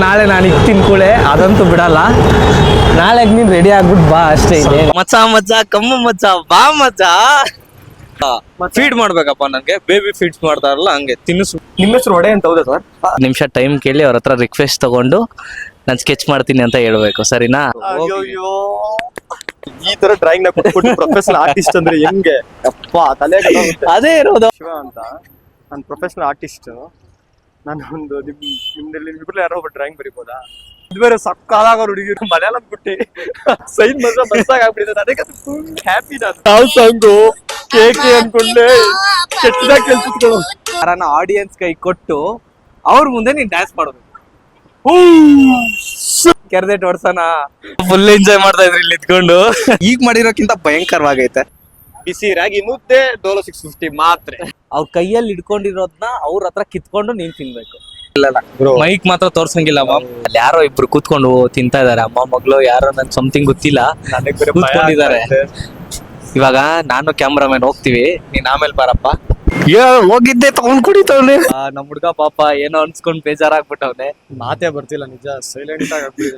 ನಾಳೆ ನಾನು ಇಕ್ತೀನಿ ಕೂಳೆ ಅದಂತೂ ಬಿಡಲ್ಲ. ನಾಳೆಗೆ ನೀನ್ ರೆಡಿ ಆಗ್ಬಿಟ್ಟು ಬಾ ಅಷ್ಟೇ. ಮಚ್ಚ ಮಚ್ಚ ಕಮ್ಮ ಮಚ್ಚ ಬಾ ಮಚ್ಚ. ಫೀಡ್ ಮಾಡ್ಬೇಕಪ್ಪ ನಂಗೆ, ಬೇಬಿ ಫೀಡ್ಸ್ ಮಾಡ್ತಾರಲ್ಲ ಹಂಗೆ ತಿನ್ನಿಸು. ನಿಮ್ಮ ಹೆಸರು ಒಡೆ ಅಂತ ಹೌದಾ ಸರ್? ನಿಮಿಷ ಟೈಮ್ ಕೇಳಿ ಅವ್ರ ಹತ್ರ ರಿಕ್ವೆಸ್ಟ್ ತಗೊಂಡು ನಾನು ಸ್ಕೆಚ್ ಮಾಡ್ತೀನಿ ಅಂತ ಹೇಳ್ಬೇಕು, ಸರಿನಾ? ಈ ತರ ಡ್ರಾಯಿಂಗ್ ನ ಕೊಟ್ಬಿಟ್ಟು ಪ್ರೊಫೆಷನಲ್ ಆರ್ಟಿಸ್ಟ್ ಅಂದ್ರೆ ಹೆಂಗೆ ಅಪ್ಪ ತಲೆ ಅದೇ ಇರೋದು. ಶಿವ ಅಂತ ನಾನು ಪ್ರೊಫೆಷನಲ್ ಆರ್ಟಿಸ್ಟ್. ನಾನು ಒಂದು ನಿಮ್ಮಿಬ್ರಲ್ಲಿ ಯಾರೋ ಒಬ್ಬ ಡ್ರಾಯಿಂಗ್ ಬರೀಬೋದಾ? ಇದು ಬೇರೆ ಸಕ್ಕಾದಾಗ ಹುಡುಗಿರು ಮಲಯಾಳಂ ಬಿಟ್ಟು ಸೈನ್ ಮಾತ್ರ ಬಸ್ಸಾಗ ಆಗ್ಬಿಟ್ಟಿದೆ. ಅದಕ್ಕೆ ಫುಲ್ ಹ್ಯಾಪಿ. ನಾವು ಸಾಂಗು ಕೇಕೆ ಅನ್ಕೊಂಡೆ ಕೆಟ್ಟದಾಗ ಕೆಲ್ಸಿಟ್ಗಳು. ಯಾರನ್ನ ಆಡಿಯನ್ಸ್ ಕೈ ಕೊಟ್ಟು ಅವ್ರ ಮುಂದೆ ನೀನ್ ಡ್ಯಾನ್ಸ್ ಮಾಡೋದು. ಕೆರ್ದೆಟ್ ಹೊಡ್ಸನ ಫುಲ್ ಎಂಜಾಯ್ ಮಾಡ್ತಾ ಇದ್ರಿ ಇಲ್ಲಿ ಇದ್ಕೊಂಡು. ಈಗ ಮಾಡಿರೋಕ್ಕಿಂತ ಭಯಂಕರವಾಗೈತೆ. ಬಿಸಿ ರಾಗಿ ಮುದ್ದೆ ಡೋಲೋ 650 ಮಾತ್ರ. ಅವ್ರ ಕೈಯಲ್ಲಿ ಇಟ್ಕೊಂಡಿರೋದ್ನ ಅವ್ರ ಹತ್ರ ಕಿತ್ಕೊಂಡು ನೀನ್ ತಿನ್ಬೇಕು. ಮೈಕ್ ಮಾತ್ರ ತೋರ್ಸಂಗಿಲ್ಲ. ಅಲ್ಲಿ ಯಾರೋ ಇಬ್ರು ಕೂತ್ಕೊಂಡು ತಿಂತಾ ಇದಾರೆ, ಅಮ್ಮ ಮಗಳು ಯಾರೋ ನನ್ ಸಮಥಿಂಗ್ ಗೊತ್ತಿಲ್ಲ ಕೂತ್ಕೊಂಡಿದ್ದಾರೆ. ಇವಾಗ ನಾನು ಕ್ಯಾಮ್ರಾಮನ್ ಹೋಗ್ತೀವಿ, ನೀನ್ ಆಮೇಲೆ ಬಾರಪ್ಪ. ಹೋಗಿದ್ದೆ ತಗೊಂಡ್ ಕುಡಿತವ್ನೆ ನಮ್ ಹುಡ್ಗ ಪಾಪ ಏನೋ ಅನ್ಸ್ಕೊಂಡ್ ಬೇಜಾರಾಗ್ಬಿಟ್ಟವ್ನೆ. ಮಾತೇ ಬರ್ತಿಲ್ಲ ನಿಜ, ಸೈಲೆಂಟ್ ಆಗಿ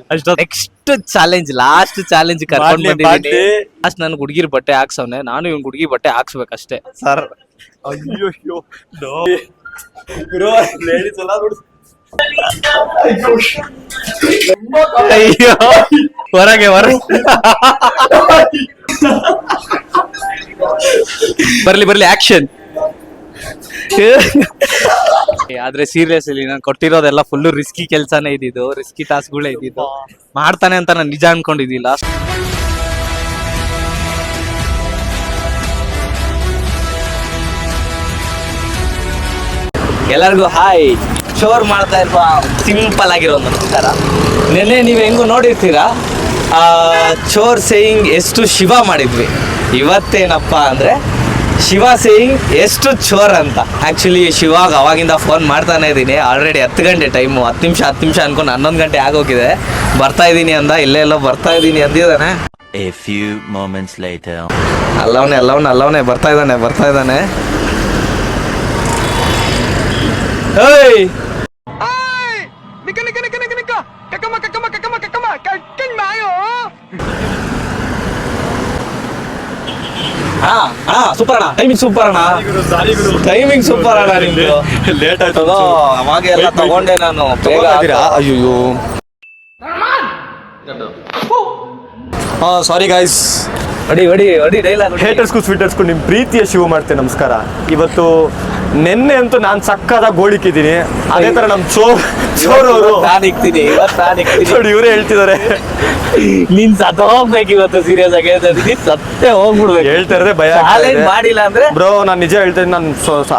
ನೆಕ್ಸ್ಟ್ ಚಾಲೆಂಜ್, ಲಾಸ್ಟ್ ಚಾಲೆಂಜ್ ಕರ್ಕೊಂಡ್ ಬಂದಿದ್ದೀನಿ. ಲಾಸ್ಟ್ ನನ್ ಹುಡ್ಗಿರ್ ಬಟ್ಟೆ ಹಾಕ್ಸವ್ನೆ, ನಾನು ಇವ್ನ್ ಹುಡ್ಗಿ ಬಟ್ಟೆ ಹಾಕ್ಸ್ಬೇಕಷ್ಟೇ ಸರ್. ಅಯ್ಯೋ ಲೇಡೀಸ್ ಎಲ್ಲ ಅಯ್ಯೋ ಹೊರಗೆ ಬರ್ಲಿ ಆಕ್ಷನ್. ಆದ್ರೆ ಸೀರಿಯಸ್ ಇಲ್ಲಿ ನಾನು ಕೊಟ್ಟಿರೋದೆಲ್ಲ ಫುಲ್ ರಿಸ್ಕಿ ಕೆಲ್ಸಾನೇ ಇದ್ದಿದ್ದು, ರಿಸ್ಕಿ ಟಾಸ್ಕ್ಗಳೇ ಇದ್ದಿದ್ದು. ಮಾಡ್ತಾನೆ ಅಂತ ನಾನು ನಿಜ ಅನ್ಕೊಂಡಿದ್ದಿಲ್ಲ. ಎಲ್ಲರಿಗೂ ಹಾಯ್. ಶೋರ್ ಮಾಡ್ತಾ ಇರುವ ಸಿಂಪಲ್ ಆಗಿರೋ ನಮಸ್ಕಾರ. ನೆನ್ನೆ ನೀವು ಹೆಂಗು ನೋಡಿರ್ತೀರಾ ಚೋರ್ ಸೇಯಿಂಗ್ ಎಷ್ಟು ಶಿವ ಮಾಡಿದ್ವಿ. ಇವತ್ತೇನಪ್ಪ ಅಂದ್ರೆ ಶಿವ ಸೇಯಿಂಗ್ ಎಷ್ಟು ಚೋರ್ ಅಂತ. ಆಕ್ಚುಲಿ ಶಿವಾಗ ಅವಾಗಿಂದ ಫೋನ್ ಮಾಡ್ತಾನೆ ಇದ್ದೀನಿ. ಆಲ್ರೆಡಿ 10 ಗಂಟೆ ಟೈಮು, 10 ನಿಮಿಷ ಅನ್ಕೊಂಡು 11 ಗಂಟೆ ಆಗೋಗಿದೆ. ಬರ್ತಾ ಇದ್ದೀನಿ ಅಂದ, ಇಲ್ಲೆಲ್ಲೋ ಬರ್ತಾ ಇದ್ದೀನಿ ಅಂದಿದ್ದಾನೆ. A few moments later. ಅಲ್ಲವನೇ ಬರ್ತಾ ಇದ್ದಾನೆ. ಹೇಯ್ ಸೂಪರ್ ಅಣ್ಣ, ಟೈಮಿಂಗ್ ಸೂಪರ್ ಅಣ್ಣ ನಿಮ್ದು. ಲೇಟ್ ಆಯ್ತು ಅವಾಗ ಎಲ್ಲ ತಗೊಂಡೆ ನಾನು. ಅಯ್ಯೋ ಸಾರಿ ಗಾಯ್ಸ್. ಹೊಡಿ ಡೈಲಾಗ್. ಹೇಟರ್ಸ್ಗೂ ಸ್ವೀಟರ್ಸ್ಗೂ ನಿಮ್ ಪ್ರೀತಿಯ ಶಿವ ಮಾಡ್ತೇನೆ ನಮಸ್ಕಾರ. ಇವತ್ತು ನೆನ್ನೆ ಅಂತೂ ನಾನ್ ಸಕ್ಕದ ಗೋಳಿಕಿದ್ದೀನಿ. ಅದೇ ತರ ನಮ್ ಚೋರವರು ನಾನು ಇಕ್ತೀನಿ ನೋಡಿ, ಇವರೇ ಹೇಳ್ತಿದ್ದಾರೆ ನೀನ್ ಸತ್ತ ಹೋಗ್ಬೇಕು ಇವತ್ತು. ಸೀರಿಯಸ್ ಆಗಿ ಸತ್ತೇ ಹೋಗ್ಬಿಡ್ಬೇಕು. ಹೇಳ್ತಾ ಇರೋದೇ ಭಯ ಮಾಡಿಲ್ಲ ಅಂದ್ರೆ ಬ್ರೋ. ನಾನ್ ನಿಜ ಹೇಳ್ತೇನೆ, ನಾನು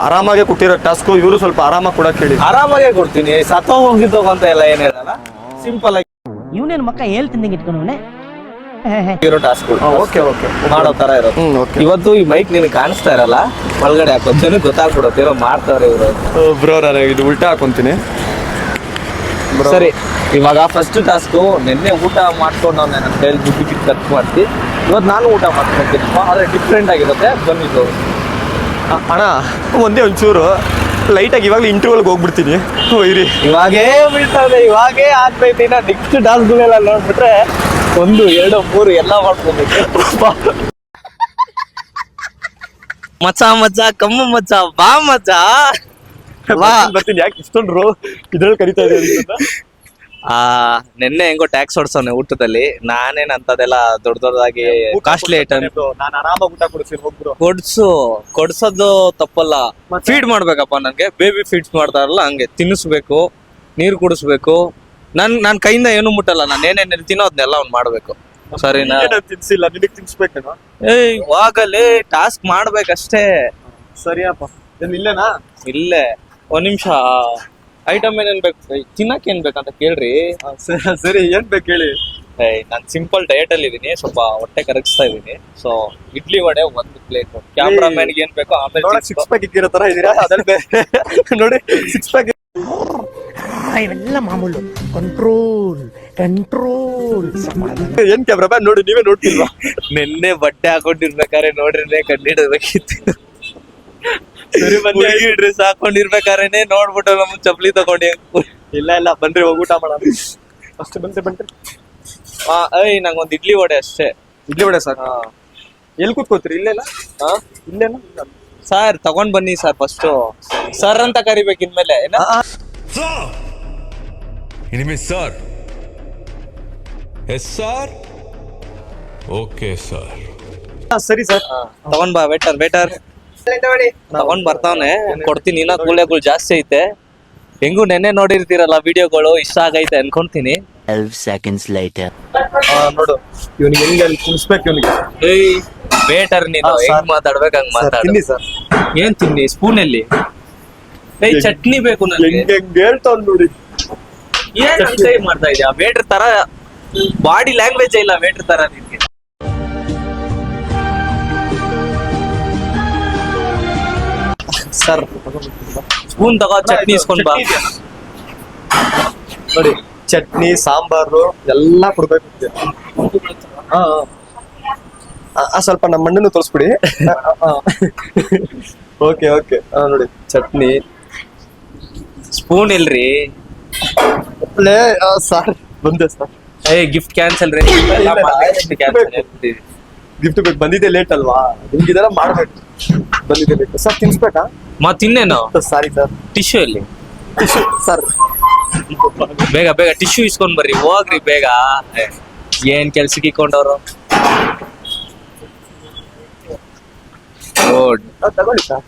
ಆರಾಮಾಗೆ ಕೊಟ್ಟಿರೋ ಟಾಸ್ಕ್ ಇವರು ಸ್ವಲ್ಪ ಆರಾಮಾಗಿ ಕೊಡಕ್ ಹೇಳಿ. ಆರಾಮಾಗೆ ಕೊಡ್ತೀನಿ. ಸತ್ತ ಹೋಗಿದ್ದು ಅಂತ ಎಲ್ಲ ಏನ್ ಹೇಳಲ್ಲ, ಸಿಂಪಲ್ ಆಗಿ ಇವನೇನು ಮಕ್ಕ ಹೇಳ್ತಿದ್ದಂಗೆ ಇಟ್ಕೊಂಡವನೇ ಇರೋ ಟಾಸ್ಕ್ ಓಕೆ ಮಾಡೋ ತರ ಇರೋದು. ಇವತ್ತು ಈ ಬೈಕ್ ನಿನಗೆ ಕಾಣಿಸ್ತಾ ಇರಲ್ಲ, ಒಳಗಡೆ ಹಾಕೋತೀನಿ, ಗೊತ್ತಾಗ್ಬಿಡುತ್ತೆ ಏನೋ ಮಾಡ್ತಾರೆ ಇವರು. ಬ್ರೋ ನಾನು ಇದು ಉಲ್ಟಾ ಹಾಕೊಂತೀನಿ. ಸರಿ, ಇವಾಗ ಫಸ್ಟ್ ಟಾಸ್ಕ್. ನಿನ್ನೆ ಊಟ ಮಾಡ್ಕೊಂಡು ನನ್ನ ಕೈಲಿ ದುಡ್ಡು ಖರ್ಚು ಮಾಡ್ತಿ. ಇವತ್ತು ನಾನು ಊಟ ಮಾಡ್ಕೊಂತೀನಿ, ಆದ್ರೆ ಡಿಫ್ರೆಂಟ್ ಆಗಿರುತ್ತೆ. ಬಂದಿದ್ದು ಅಣ್ಣ ಒಂದೇ ಒಂಚೂರು ಲೈಟಾಗಿ ಇವಾಗಲೇ ಇಂಟರ್ವಲ್ಗೆ ಹೋಗ್ಬಿಡ್ತೀನಿ. ಇವಾಗೇ ಆಗ್ತೈತಿ. ನೆಕ್ಸ್ಟ್ ಟಾಸ್ಕ್ಗಳೆಲ್ಲ ನೋಡ್ಬಿಟ್ರೆ 1, 2, 3 ಎಲ್ಲ ಮಾಡ್ಕೊಬೇಕು. ಮಚ್ಚ ಕಮ್ಮ ಮಚ್ಚ ಬಾ ಮಚ್ಚ ಬರ್ತೀನಿ. ಯಾಕೆ ಇಷ್ಟೊಂದು ಇದ್ರಲ್ಲಿ ಕರಿತಾ ಇದ್ದೀನಿ? ನೆನ್ನೆ ಹೆಂಗೋ ಟ್ಯಾಕ್ಸ್ ಹೊಡ್ಸೋನೆ ಊಟದಲ್ಲಿ. ನಾನೇನ್ ಅಂತದೆಲ್ಲ ದೊಡ್ಡದಾಗಿ ಕಾಸ್ಟ್ಲಿ ಐಟಮ್ ನಾನು ಆರಾಮಾಗಿ ಊಟ ಕೊಡಿಸ್ತೀನಿ. ಹೋಗ್ಬಿಡು. ಕೊಡ್ಸೋದು ತಪ್ಪಲ್ಲ, ಫೀಡ್ ಮಾಡ್ಬೇಕಪ್ಪ. ನನ್ಗೆ ಬೇಬಿ ಫೀಡ್ಸ್ ಮಾಡ್ತಾರಲ್ಲ ಹಂಗೆ ತಿನ್ನಿಸ್ಬೇಕು, ನೀರು ಕುಡಿಸ್ಬೇಕು. ನನ್ ಕೈಯಿಂದ ಏನು ಮುಟ್ಟಲ್ಲ. ನಾನು ಏನೇನ್ ಹೇಳ್ತೀನೋ ಅದನ್ನೆಲ್ಲ ಅವ್ನು ಮಾಡ್ಬೇಕು, ಸರಿನಾ? ತಿನ್ಸಿಲ್ಲ, ನಿನಗೆ ತಿನ್ಸ್ಬೇಕೇನೋ? ಇವಾಗಲೇ ಟಾಸ್ಕ್ ಮಾಡ್ಬೇಕಷ್ಟೇ. ಸರಿಯಪ್ಪ. ಇಲ್ಲೇನಾ? ಇಲ್ಲೇ ಒಂದ್ ನಿಮಿಷ. ಐಟಮ್ ಏನೇನ್ ಬೇಕು, ತಿನ್ನಕ್ ಏನ್ ಬೇಕಂತ ಕೇಳ್ರಿ. ಸರಿ, ಏನ್ ಬೇಕು ಹೇಳಿ. ನಾನ್ ಸಿಂಪಲ್ ಡಯಟ್ ಅಲ್ಲಿ ಇದೀನಿ, ಸ್ವಲ್ಪ ಹೊಟ್ಟೆ ಕರಗಿಸ್ತಾ ಇದೀನಿ. So idli vada 1 plate. Cameraman ಏನ್ ಬೇಕೋ ಆಮೇಲೆ 6 ಪ್ಯಾಕ್ ಇಕ್ಕಿರೋ ತರ ಇದೀರಾ? ಅದ್ರಲ್ಲಿ ನೋಡಿ 6 ಪ್ಯಾಕ್ ಇವೆಲ್ಲ ಮಾಮೂಲು. ಕಂಟ್ರೋಲ್ ಏನ್ ಕ್ಯಾಮ್ರಾ ನೋಡಿ, ನೀವೇ ನೋಡ್ತಿಲ್ವಾ? ನಿನ್ನೆ ಬಟ್ಟೆ ಹಾಕೊಂಡಿರ್ಬೇಕಾದ್ರೆ ನೋಡ್ರಿ ಕಂಡಿಡ್ಬೇಕಿತ್ತು. ಸರಿ ಬನ್ನಿ. ಹುಡುಗಿ ಡ್ರೆಸ್ ಹಾಕೊಂಡಿರ್ಬೇಕಾರೇನೆ ನೋಡ್ಬಿಟ್ಟು ನಮ್ ಚಪ್ಲಿ ತಗೊಂಡಿ. ಇಲ್ಲ ಬನ್ರಿ ಹೋಗಿ ಊಟ ಮಾಡೋಣ. ಅಷ್ಟೇ ಬನ್ರಿ. ಏಯ್ ನಂಗೊಂದ್ ಇಡ್ಲಿ ವಡೆ ಅಷ್ಟೇ. ಇಡ್ಲಿ ವಡೆ ಸಾಕು. ಎಲ್ಲಿ ಕೂತ್ಕೋತೀರಿ? ಇಲ್ಲೇನಾ? ಇಲ್ಲೇನಾ? ಸರ್ ತಗೊಂಡ್ ಬನ್ನಿ ಸರ್ ಫಸ್ಟ್. ಸರ್ ಅಂತ ಕರಿಬೇಕು ಇನ್ಮೇಲೆ. ಏನ ಸರ್ ಇನಿಮೆ sir. Yes sir. Okay sir. ಸರಿ ಸರ್. ತಗೊಂಡ್ ಬಾ ವೇಟರ್ ತಗೊಂಡ್ ಬರ್ತಾವನೆ. ಕೊಡ್ತೀನಿ. ಇನ್ನ ಕೂಳೆಗಳು ಜಾಸ್ತಿ ಐತೆ. ಹೆಂಗು ನೆನ್ನೆ ನೋಡಿರ್ತೀರಲ್ಲ ವಿಡಿಯೋಗಳು, ಇಷ್ಟ ಆಗೈತೆ ಅನ್ಕೊಂತೀನಿ. 12 seconds later. ನೋಡು ಇವನಿಗೆ ಹೆಂಗೆ ಅಲ್ಲಿ ಕುಣಿಸ್ಬೇಕು ಇವನಿಗೆ. ಏಯ್ ವೇಟರ್ ನೀನು ಹಾ, ಹೆಂಗ್ ಸರ್. ಮಾತಾಡ್ಬೇಕು ಹಂಗ್ ಮಾತಾಡು. ತಿನ್ನಿ ಸರ್. ಏನ್ ತಿನ್ನಿ? ಸ್ಪೂನ್ ಅಲ್ಲಿ? ಏಯ್ ಚಟ್ನಿ ಬೇಕು ನನಗೆ. ಹೆಂಗೆ ಹೇಳ್ತಾವ್ ನೋಡಿ. ಏನ್ ಕೈ ಮಾಡ್ತಾ ಇದ್ಯಾ? ವೇಟರ್ ತರ ಬಾಡಿ ಲ್ಯಾಂಗ್ವೇಜ್ ಇಲ್ಲ ವೇಟರ್ ತರ ನಿನ್ಗೆ. ಸರ್ ಸ್ಪೂನ್ ತಗೋ, ಚಟ್ನಿ ಇಸ್ಕೊಂಡ್ ಬಾ. ನೋಡಿ ಚಟ್ನಿ ಸಾಂಬಾರು ಎಲ್ಲ ಕೊಡ್ಬೇಕು. ಸ್ವಲ್ಪ ನಮ್ಮ ಮಣ್ಣನ್ನು ತೋರಿಸ್ಬಿಡಿ. ಓಕೆ ನೋಡಿ ಚಟ್ನಿ. ಸ್ಪೂನ್ ಇಲ್ರಿ. ಸರ್ ಬಂದೆ ಸರ್. ಏಯ್ ಗಿಫ್ಟ್ ಕ್ಯಾನ್ಸಲ್ ರೀ. ಗಿಫ್ಟ್ ಬೇಕು. ಬಂದಿದ್ದೆ ಲೇಟ್ ಅಲ್ವಾ, ನಿಮ್ಗಿದೆಲ್ಲ ಮಾಡ್ಬೇಕು. ಬಂದಿದ್ದೆ ಲೇಟ್ ಸರ್. ತಿನ್ಸ್ಬೇಕಾ? ತಿನ್ನೇನು? Sorry sir. ಟಿಶ್ಯೂ ಇಲ್ಲಿ ಸರ್ ಬೇಗ ಟಿಶ್ಯೂ ಇಸ್ಕೊಂಡ್ ಬರ್ರಿ. ಹೋಗ್ರಿ ಬೇಗ. ಏನ್ ಕೆಲ್ಸಕ್ಕೆ ಇಕ್ಕೊಂಡವ್ರು. ತಗೊಳ್ಳಿ ಸರ್.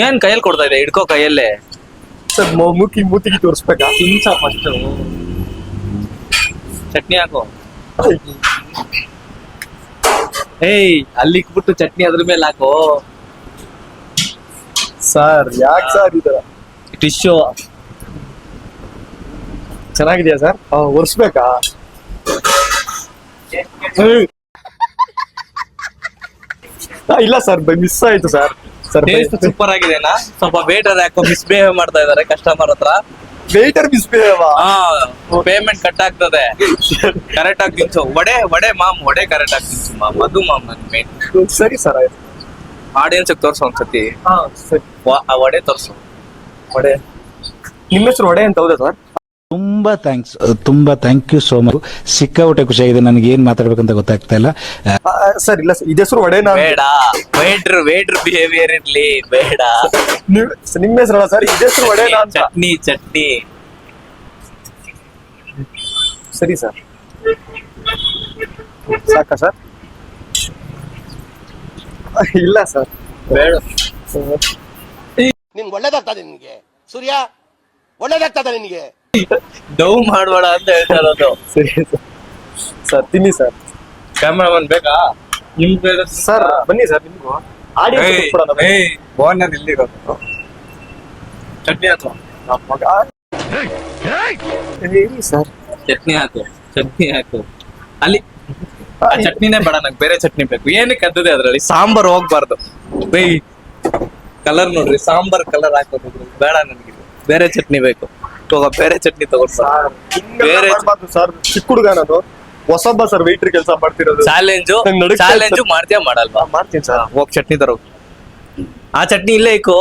ಏನ್ ಕೈಯಲ್ಲಿ ಕೊಡ್ತಾ ಇದೆ? ಹಿಡ್ಕೋ ಕೈಯಲ್ಲೇ. ಸರ್ ಮೂತಿಗೆ ತೋರಿಸ್ಬೇಕಾ? ತಿನ್ಸ ಫಸ್ಟ್. ಚಟ್ನಿ ಹಾಕೋ. ಏಯ್ ಅಲ್ಲಿ ಇಕ್ಬಿಟ್ಟು ಚಟ್ನಿ ಅದ್ರ ಮೇಲೆ ಹಾಕೋ. ಸರ್ ಯಾಕೆ ಸರ್ ಈ ತರ? ಟಿಶ್ಯೂ ಚೆನ್ನಾಗಿದೆಯಾ ಸರ್? ಒರೆಸ್ಬೇಕಾ? ಇಲ್ಲ ಸರ್, ಮಿಸ್ ಆಯ್ತು ಸರ್. ಟೇಸ್ಟ್ ಸೂಪರ್ ಆಗಿದೆನಾ? ಸ್ವಲ್ಪ ವೇಟರ್ ಯಾಕೋ ಮಿಸ್ಬಿಹೇವ್ ಮಾಡ್ತಾ ಇದಾರೆ ಕಸ್ಟಮರ್ ಹತ್ರ. Waiter misbehave? ಪೇಮೆಂಟ್ ಕಟ್ ಆಗ್ತದೆ. ಕರೆಕ್ಟ್ ಆಗಿ ತಿನ್ಸು. ವಡೆ ಮಾಮ್, ವಡೆ ಕರೆಕ್ಟ್ ಆಗಿ ತಿನ್ಸು ಮಾಮ್. ಅದು ಮಾಮ್ ನನ್ ಮೇನ್. ಸರಿ ಸರ್ ಆಯ್ತು. ಆಡಿಯನ್ಸ್ ತೋರ್ಸು ಒಂದ್ಸತಿ. ಸರಿ. ಆ ವಡೆ ತೋರ್ಸು. ವಡೆ. ನಿಮ್ಮ ಹೆಸರು ವಡೆ ಅಂತ ಹೌದಾ ಸರ್? ತುಂಬಾ ಥ್ಯಾಂಕ್ಸ್, ತುಂಬಾ ಥ್ಯಾಂಕ್ ಯು ಸೋ ಮಚ್. ಸಿಕ್ಕಾಪಟ್ಟೆ ಖುಷಿಯಾಗಿದೆ. ನನಗೆ ಏನ್ ಮಾತಾಡ್ಬೇಕಂತ ಗೊತ್ತಾಗ್ತಾ ಇಲ್ಲ. ಸರ್ ಇಲ್ಲ ಸರ್, ಇದ ಹೆಸರು ವಡೆನಾ? ಬೇಡ, ವೇಟರ್ ಬಿಹೇವಿಯರ್ ಇರ್ಲಿ. ಬೇಡ. ನಿಮ್ಮ ಹೆಸರಲ್ಲ ಸರ್, ಇದ ಹೆಸರು ವಡೆನಾ ಅಂತ. ಚಟ್ನಿ. ಸರಿ ಸರ್. ಸಾಕಾ ಸರ್? ಇಲ್ಲ ಸರ್ ಬೇಡ. ನಿನ್ಗೆ ಒಳ್ಳೇದಾಗ್ತದೆ ನಿನ್ಗೆ ಸೂರ್ಯ, ಒಳ್ಳೇದಾಗ್ತದೆ ನಿನ್ಗೆ. ಡೌ ಮಾಡ್ಬೇಡ ಅಂತ ಹೇಳ್ತಾ ಇರೋದು. ಸರಿ ಸರ್. ತಿನ್ನಿ ಸರ್. ಕ್ಯಾಮ್ರಾಮನ್ ಬೇಕಾ? ನಿಮ್ ಬೇರೆ ಸರ್ ಬನ್ನಿ ಸರ್. ನಿಮ್ಗೂ ಓನರ್ ಇಲ್ಲಿರೋದು. ಚಟ್ನಿ ಹಾಕು. ಸರ್ ಚಟ್ನಿ ಹಾಕು. ಅಲ್ಲಿ ಆ ಚಟ್ನಿನೇ ಬೇಡ, ನಂಗೆ ಬೇರೆ ಚಟ್ನಿ ಬೇಕು. ಏನಕ್ಕೆ ಅದ್ದದೆ ಅದ್ರಲ್ಲಿ? ಸಾಂಬಾರ್ ಹೋಗ್ಬಾರ್ದು. ಕಲರ್ ನೋಡ್ರಿ, ಸಾಂಬಾರ್ ಕಲರ್ ಹಾಕೋದು ಬೇಡ ನನಗೆ. ಬೇರೆ ಚಟ್ನಿ ಬೇಕು. ಬೇರೆ ಚಟ್ನಿ ತಗೊಂಡ್ ಬೇರೆ ಸರ್. ಚಿಕ್ಕ ಹುಡುಗ ನಾನು, ಹೊಸೊಬ್ಬ ಸರ್ ವೇಟ್ರಿ ಕೆಲಸ ಮಾಡ್ತಿರೋದು. ಚಾಲೆಂಜು ಮಾಡ್ತೀಯಾ ಮಾಡಲ್ವಾ? ಮಾಡ್ತೀನಿ ಸರ್. ಹೋಗ್ ಚಟ್ನಿ ತರೋ. ಆ ಚಟ್ನಿ ಇಲ್ಲೇ ಇಕ್ಕೋ.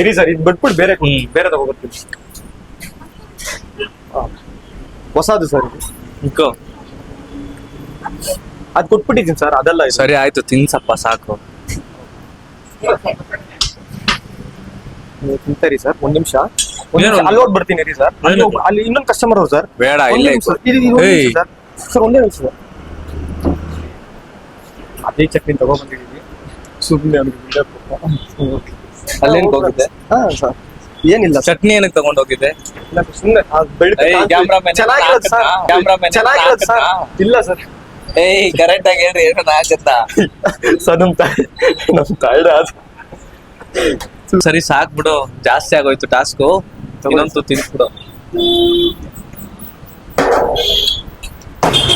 ಇರಿ ಸರ್, ಇದು ಬಿಟ್ಬಿಟ್ಟು ಬೇರೆ ತಗೋಬರ್ತೀನಿ. ಹೊಸದು ಸರ್ ಇದು. ಇಕ್ಕೋ. ಅದ್ ಕೊಟ್ಬಿಟ್ಟಿದ್ದೀನಿ ಸರ್, ಅದೆಲ್ಲ ಇದು. ಸರಿ ಆಯ್ತು, ತಿನ್ಸಪ್ಪ ಸಾಕು. ತಿಂತಾರಿ ಸರ್? ಒಂದ್ ನಿಮಿಷ ಏನು? ಅಲ್ಲಿ ಹೋಗಿ ಬರ್ತೀನಿ ರೀ ಸರ್. ಅಲ್ಲಿ ಇನ್ನೊಂದು ಕಸ್ಟಮರ್ ಅವ್ರು ಸರ್. ಬೇಡ, ಇಲ್ಲೇ ಇಕ್ಕೋ. ಸರ್ ಒಂದೇ ನಿಮಿಷ ಸರ್. ಅದೇ ಚಟ್ನಿ ತಗೊಂಡ್ಬಂದಿದ್ದೀವಿ. ಸುಮ್ಮನೆ ಅಲ್ಲೇನ್ ಹೋಗಿದ್ದೆ? ಹಾ ಸರ್, ಏನಿಲ್ಲ ಸರ್. ಚಟ್ನಿ ಏನಕ್ಕೆ ತಗೊಂಡ್ ಹೋಗಿದ್ದೆ? ಸುಮ್ಮನೆ ಕ್ಯಾಮ್ರಾಮನ್ ಚೆನ್ನಾಗಿರೋದು ಸರ್. ಚೆನ್ನಾಗಿರೋದು ಸರ್. ಇಲ್ಲ ಸರ್. ಕರೆಕ್ಟ್ ಆಗಿ ಹೇಳ್ರಿ, ಏನಾರ ಆಗತ್ತಾ? ಸರ್ ನಮ್ ತಾಯಿಡ ಸರಿ ಸಾಕ್ ಬಿಡು, ಜಾಸ್ತಿ ಆಗೋಯ್ತು ಟಾಸ್ಕು. ಇನ್ನೊಂದು ತಿನ್ಸ್ಬಿಡು.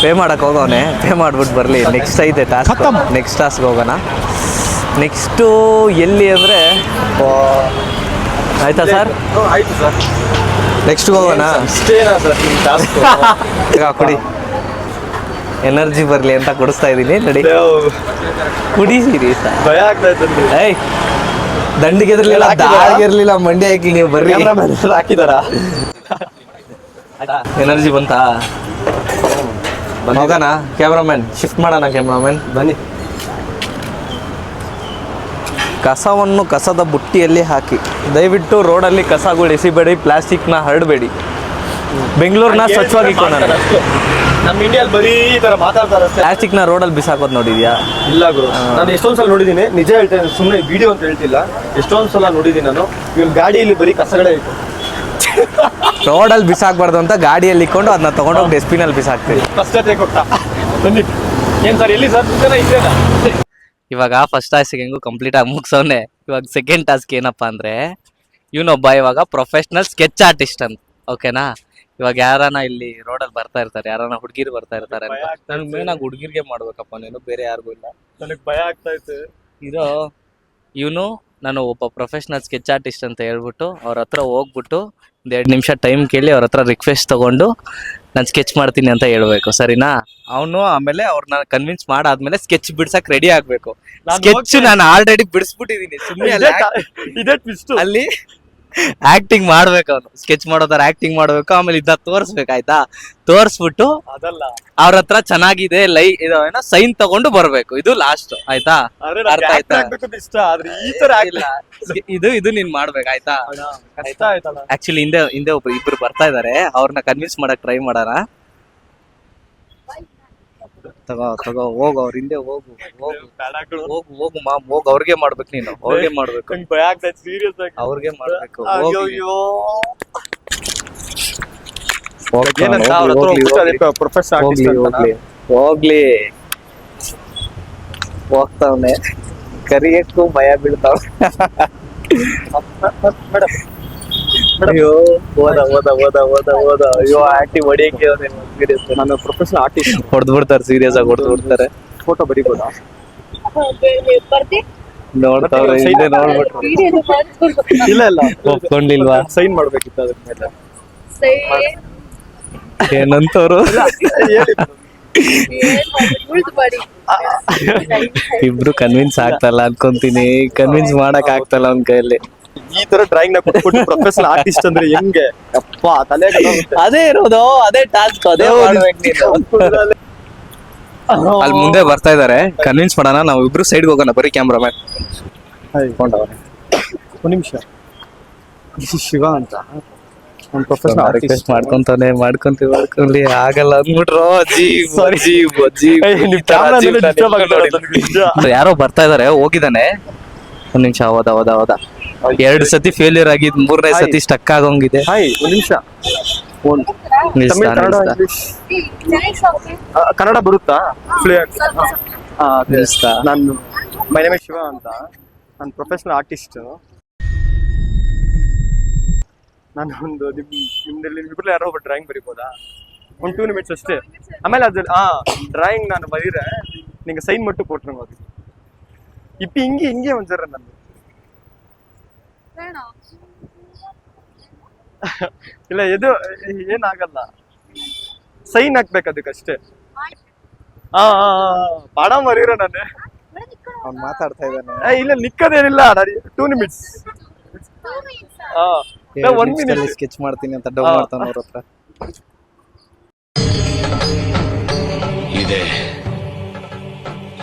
ಪೇ ಮಾಡಕ್ ಹೋಗೋನೆ. ಪೇ ಮಾಡ್ಬಿಟ್ಟು ಬರ್ಲಿ. ನೆಕ್ಸ್ಟ್ ಐತೆ ಟಾಸ್ಕ್. ನೆಕ್ಸ್ಟ್ ಟಾಸ್ಕ್ ಹೋಗೋಣ. ನೆಕ್ಸ್ಟು ಎಲ್ಲಿ ಅಂದ್ರೆ ಆಯ್ತಾ ಸರ್? ಆಯ್ತು ಸರ್. ನೆಕ್ಸ್ಟ್ ಹೋಗೋಣ. ಅಷ್ಟೇನಾ ಸರ್ ಟಾಸ್ಕ್? ಕುಡಿ. ಎನರ್ಜಿ ಬರ್ಲಿ ಅಂತ ಕುಡಿಸ್ತಾ ಇದೀನಿ ನಡಿ ಕುಡಿ ಸೀರಿಯಸ್ ಭಯ ಆಗ್ತಾ ಇತ್ತು ಏಯ್ ದಂಡಿಗೆ ಎದ್ರಲಿಲ್ಲ ದಾಳಿಗಿರ್ಲಿಲ್ಲ ಮಂಡ್ಯ ಹಾಕಿ ನೀವು ಬರ್ರಿ ಹಾಕಿದಾರ ಎನರ್ಜಿ ಬಂತಾ ಹೋಗೋಣ ಕ್ಯಾಮ್ರಾಮನ್ ಶಿಫ್ಟ್ ಮಾಡೋಣ ಕ್ಯಾಮ್ರಾಮನ್ ಬನ್ನಿ. ಕಸವನ್ನು ಕಸದ ಬುಟ್ಟಿಯಲ್ಲಿ ಹಾಕಿ ದಯವಿಟ್ಟು ರೋಡಲ್ಲಿ ಕಸಗಳು ಎಸಿಬೇಡಿ, ಪ್ಲಾಸ್ಟಿಕ್ನ ಹರಡಬೇಡಿ. ಬೆಂಗಳೂರನ್ನ ಸ್ವಚ್ಛವಾಗಿ ಇಟ್ಕೊಳ್ಳೋಣ. ನಮ್ಮ ಇಂಡಿಯಾದಲ್ಲಿ ಬರೀ ಈ ತರ ಮಾತಾಡ್ತಾರೆ ಅಷ್ಟೇ. ಪ್ಲಾಸ್ಟಿಕ್ನ ರೋಡಲ್ಲಿ ಬಿಸಾಕೋದು ನೋಡಿದ್ಯಾ? ಇಲ್ಲ ಗುರು, ನಾನು ಎಷ್ಟೊಂದ್ ಸಲ ನೋಡಿದ್ದೀನಿ, ನಿಜ ಹೇಳ್ತೇನೆ, ಸುಮ್ಮನೆ ವಿಡಿಯೋ ಅಂತ ಹೇಳ್ತಿಲ್ಲ. ಎಷ್ಟೊಂದ್ ಸಲ ನೋಡಿದ್ದೀನಿ ನಾನು, ಇವ್ನ ಗಾಡಿಯಲ್ಲಿ ಬರೀ ಕಸಗಳೇ ಇತ್ತು. ರೋಡಲ್ಲಿ ಬಿಸಾಕ್ಬಾರ್ದು ಅಂತ ಗಾಡಿಯಲ್ಲಿ ಇಟ್ಕೊಂಡು ಅದನ್ನ ತಗೊಂಡೋಗಿ ಡಸ್ಟ್ಬಿನಲ್ಲಿ ಬಿಸಾಕ್ತೀವಿ. ಕಷ್ಟತೆ ಕೊಟ್ಟ. ಬನ್ನಿ. ಏನ್ ಸರ್, ಎಲ್ಲಿ ಸರ್ ಇದ್ದೇನಾ? ಇವಾಗ ಫಸ್ಟ್ ಟಾಸ್ಕ್ ಹೆಂಗು ಕಂಪ್ಲೀಟ್ ಆಗಿ ಮುಗಿಸೋನೆ. ಇವಾಗ ಸೆಕೆಂಡ್ ಟಾಸ್ಕ್ ಏನಪ್ಪಾ ಅಂದ್ರೆ, ಇವನೊಬ್ಬ ಇವಾಗ ಪ್ರೊಫೆಷನಲ್ ಸ್ಕೆಚ್ ಆರ್ಟಿಸ್ಟ್ ಅಂತ. ಓಕೆನಾ? ಇವಾಗ ಯಾರನ ಇಲ್ಲಿ ರೋಡಲ್ಲಿ ಬರ್ತಾ ಇರ್ತಾರೆ, ಯಾರನ ಹುಡುಗಿರು ಬರ್ತಾ ಇರ್ತಾರೆ ಅಂತ, ನನ್ಗೆ ಮೇನ್ ಆಗಿ ಹುಡುಗಿರ್ಗೆ ಮಾಡ್ಬೇಕಪ್ಪ, ನೀನು ಬೇರೆ ಯಾರಿಗೂ ಇಲ್ಲ. ನನಗೆ ಭಯ ಆಗ್ತಾ ಇತ್ತು. ಇದು ಇವನು ನಾನು ಒಬ್ಬ ಪ್ರೊಫೆಷನಲ್ ಸ್ಕೆಚ್ ಆರ್ಟಿಸ್ಟ್ ಅಂತ ಹೇಳ್ಬಿಟ್ಟು ಅವ್ರ ಹತ್ರ ಹೋಗ್ಬಿಟ್ಟು ಒಂದು 2 ನಿಮಿಷ ಟೈಮ್ ಕೇಳಿ ಅವ್ರ ಹತ್ರ ರಿಕ್ವೆಸ್ಟ್ ತಗೊಂಡು ನಾನು ಸ್ಕೆಚ್ ಮಾಡ್ತೀನಿ ಅಂತ ಹೇಳ್ಬೇಕು, ಸರಿನಾ? ಅವನು ಆಮೇಲೆ ಅವ್ರನ್ನ ಕನ್ವಿನ್ಸ್ ಮಾಡಾದ್ಮೇಲೆ ಸ್ಕೆಚ್ ಬಿಡ್ಸಕ್ ರೆಡಿ ಆಗ್ಬೇಕು. ಸ್ಕೆಚ್ ನಾನು ಆಲ್ರೆಡಿ ಬಿಡಿಸ್ಬಿಟ್ಟಿದೀನಿ, ಸುಮ್ಮನೆ ಇದೇ ಟ್ವಿಸ್ಟ್. ಅಲ್ಲಿ ಆಕ್ಟಿಂಗ್ ಮಾಡ್ಬೇಕು, ಅವನು ಸ್ಕೆಚ್ ಮಾಡೋದಾರ ಆಕ್ಟಿಂಗ್ ಮಾಡ್ಬೇಕು, ಆಮೇಲೆ ಇದನ್ನ ತೋರಿಸ್ಬೇಕಾಯ್ತಾ? ತೋರಿಸ್ಬಿಟ್ಟು ಅದಲ್ಲ, ಅವ್ರ ಹತ್ರ ಚೆನ್ನಾಗಿದೆ ಇದು ಏನೋ ಸೈನ್ ತಗೊಂಡು ಬರ್ಬೇಕು. ಇದು ಲಾಸ್ಟ್, ಆಯ್ತಾ? ಅರ್ಥ ಆಯ್ತಾ? ಇಷ್ಟ ಆದ್ರೆ ಈ ತರ ಇಲ್ಲ, ಇದು ನೀನ್ ಮಾಡ್ಬೇಕಾಯ್ತಾ? ಕಷ್ಟ ಆಯ್ತಲ್ಲ. ಆಕ್ಚುಲಿ ಹಿಂದೆ ಇಬ್ರು ಬರ್ತಾ ಇದಾರೆ, ಅವ್ರನ್ನ ಕನ್ವಿನ್ಸ್ ಮಾಡಕ್ ಟ್ರೈ ಮಾಡೋಣ. ತಗೋ ಹೋಗು, ಅವ್ರ ಹಿಂದೆ ಹೋಗು ಮಾಮ್, ಹೋಗು. ಅವ್ರಿಗೆ ಮಾಡ್ಬೇಕು, ನೀನು ಅವ್ರಿಗೆ ಮಾಡ್ಬೇಕು, ನಂಗೆ ಭಯ ಆಗ್ತಾ ಇತ್ತು ಸೀರಿಯಸ್ ಆಗಿ. ಅವ್ರಿಗೆ ಮಾಡ್ಬೇಕು. ಅಯ್ಯೋ, ಏನಂತ ಅವ್ರ ಹತ್ರ ಹೋಗ್ಬಿಟ್ಟು ಅದಕ್ಕೆ ಪ್ರೊಫೆಷನಲ್ ಆರ್ಟಿಸ್ಟ್ ಅಂತ ಹೋಗ್ಲಿ ಹೋಗ್ತಾವ್ನೆ, ಕರಿಯಕ್ಕೂ ಭಯ ಬೀಳ್ತಾವ. ಅಯ್ಯೋ ಅಯ್ಯೋ ಆಕ್ಟಿವ್ ಹೊಡಿಯಕ್ಕೆ ನಾನು ಪ್ರೊಫೆಷನಲ್ ಆರ್ಟಿಸ್ಟ್. ಹೊಡೆದ್ಬಿಡ್ತಾರೆ, ಸೀರಿಯಸ್ ಆಗಿ ಹೊಡೆದ್ಬಿಡ್ತಾರೆ. ಫೋಟೋ ಬರೀಬೋದಾ? ನೋಡ್ತಾವ್ರೆ, ಹಿಂದೆ ನೋಡ್ಬಿಟ್ರು. ಇಲ್ಲ ಒಪ್ಕೊಂಡಿಲ್ವಾ? ಸೈನ್ ಮಾಡ್ಬೇಕಿತ್ತು ಅದ್ರ ಮೇಲೆ. ಏನಂತವ್ರು ಇಬ್ರು ಕನ್ವಿನ್ಸ್ ಆಗ್ತಲ್ಲ ಅನ್ಕೊಂತೀನಿ, ಕನ್ವಿನ್ಸ್ ಮಾಡಕ್ ಆಗ್ತಲ್ಲ ಅವ್ನ ಕೈಯಲ್ಲಿ. ಈ ತರ ಡ್ರಾಯಿಂಗ್ ನ ಕೊಟ್ಬಿಟ್ಟು ಪ್ರೊಫೆಷನಲ್ ಆರ್ಟಿಸ್ಟ್ ಅಂದ್ರೆ ಹೆಂಗೆ? ಅಪ್ಪ ತಲೆ ಅದೇ ಇರೋದು, ಅದೇ ಟಾಸ್ಕ್, ಅದೇ ಮಾಡ್ಬೇಕು ನೀನು. ಅಲ್ಲಿ ಮುಂದೆ ಬರ್ತಾ ಇದಾರೆ, ಕನ್ವಿನ್ಸ್ ಮಾಡೋಣ. ನಾವು ಇಬ್ರು ಸೈಡ್ಗೆ ಹೋಗೋಣ, ಬರೀ ಕ್ಯಾಮ್ರಾಮನ್. ಒಂದು ನಿಮಿಷ. ಶಿವ ಅಂತ ಒಂದು ಪ್ರೊಫೆಷನಲ್ ಆರ್ಟಿಸ್ಟ್ ಮಾಡ್ಕೊಂತೀವಿ ಆಗಲ್ಲ ಅಂದ್ಬಿಟ್ರು. ಯಾರೋ ಬರ್ತಾ ಇದಾರೆ, ಹೋಗಿದ್ದಾನೆ. ಒಂದ್ ನಿಮಿಷ. ಹೌದಾ 2 ಸತಿ ಫೇಲ್ಯೂರ್ ಆಗಿದ್, 3ನೇ ಸತಿ ಸ್ಟಕ್ ಆಗೋಂಗಿದೆ. ಹಾಯ್, ಒಂದು ನಿಮಿಷ. ಕನ್ನಡ ಬರುತ್ತಾ? ನಾನು ಮೈ ನೇಮ್ ಶಿವ ಅಂತ, ನಾನು ಪ್ರೊಫೆಷನಲ್ ಆರ್ಟಿಸ್ಟ್. ನಾನು ಒಂದು ನಿಮ್ಮಿಬ್ರಲ್ಲಿ ಯಾರೋ ಒಬ್ಬ ಡ್ರಾಯಿಂಗ್ ಬರೀಬೋದಾ? ಒಂದು 2 ನಿಮಿಟ್ಸ್ ಅಷ್ಟೇ. ಆಮೇಲೆ ಅದು ಡ್ರಾಯಿಂಗ್ ನಾನು ಬರೀರೆ ನಿಂಗೆ ಸೈನ್ ಮಟ್ಟು ಕೊಟ್ರಂಗ ಅದು ಇಪ್ಪಿ ಹಿಂಗೆ ಒಂದ್ಸರ ನಾನು ಇಲ್ಲ, ಇದು ಏನಾಗಲ್ಲ, ಸೈನ್ ಹಾಕ್ಬೇಕು ಅದಕ್ಕಷ್ಟೇ. ಪಾಡ ಮರೀರ ನಾನು. ಅವ್ನು ಮಾತಾಡ್ತಾ ಇದ್ದಾನೆ. ಇಲ್ಲ, ನಿಕ್ಕದೇನಿಲ್ಲ. 2 ನಿಮಿಟ್ಸ್. 1 ಮಿನಿಟ್ ಸ್ಕೆಚ್ ಮಾಡ್ತೀನಿ ಅಂತ ಡೌನ್ ಮಾಡ್ತಾನೆ ಅವ್ರ ಹತ್ರ. ಇದೆ,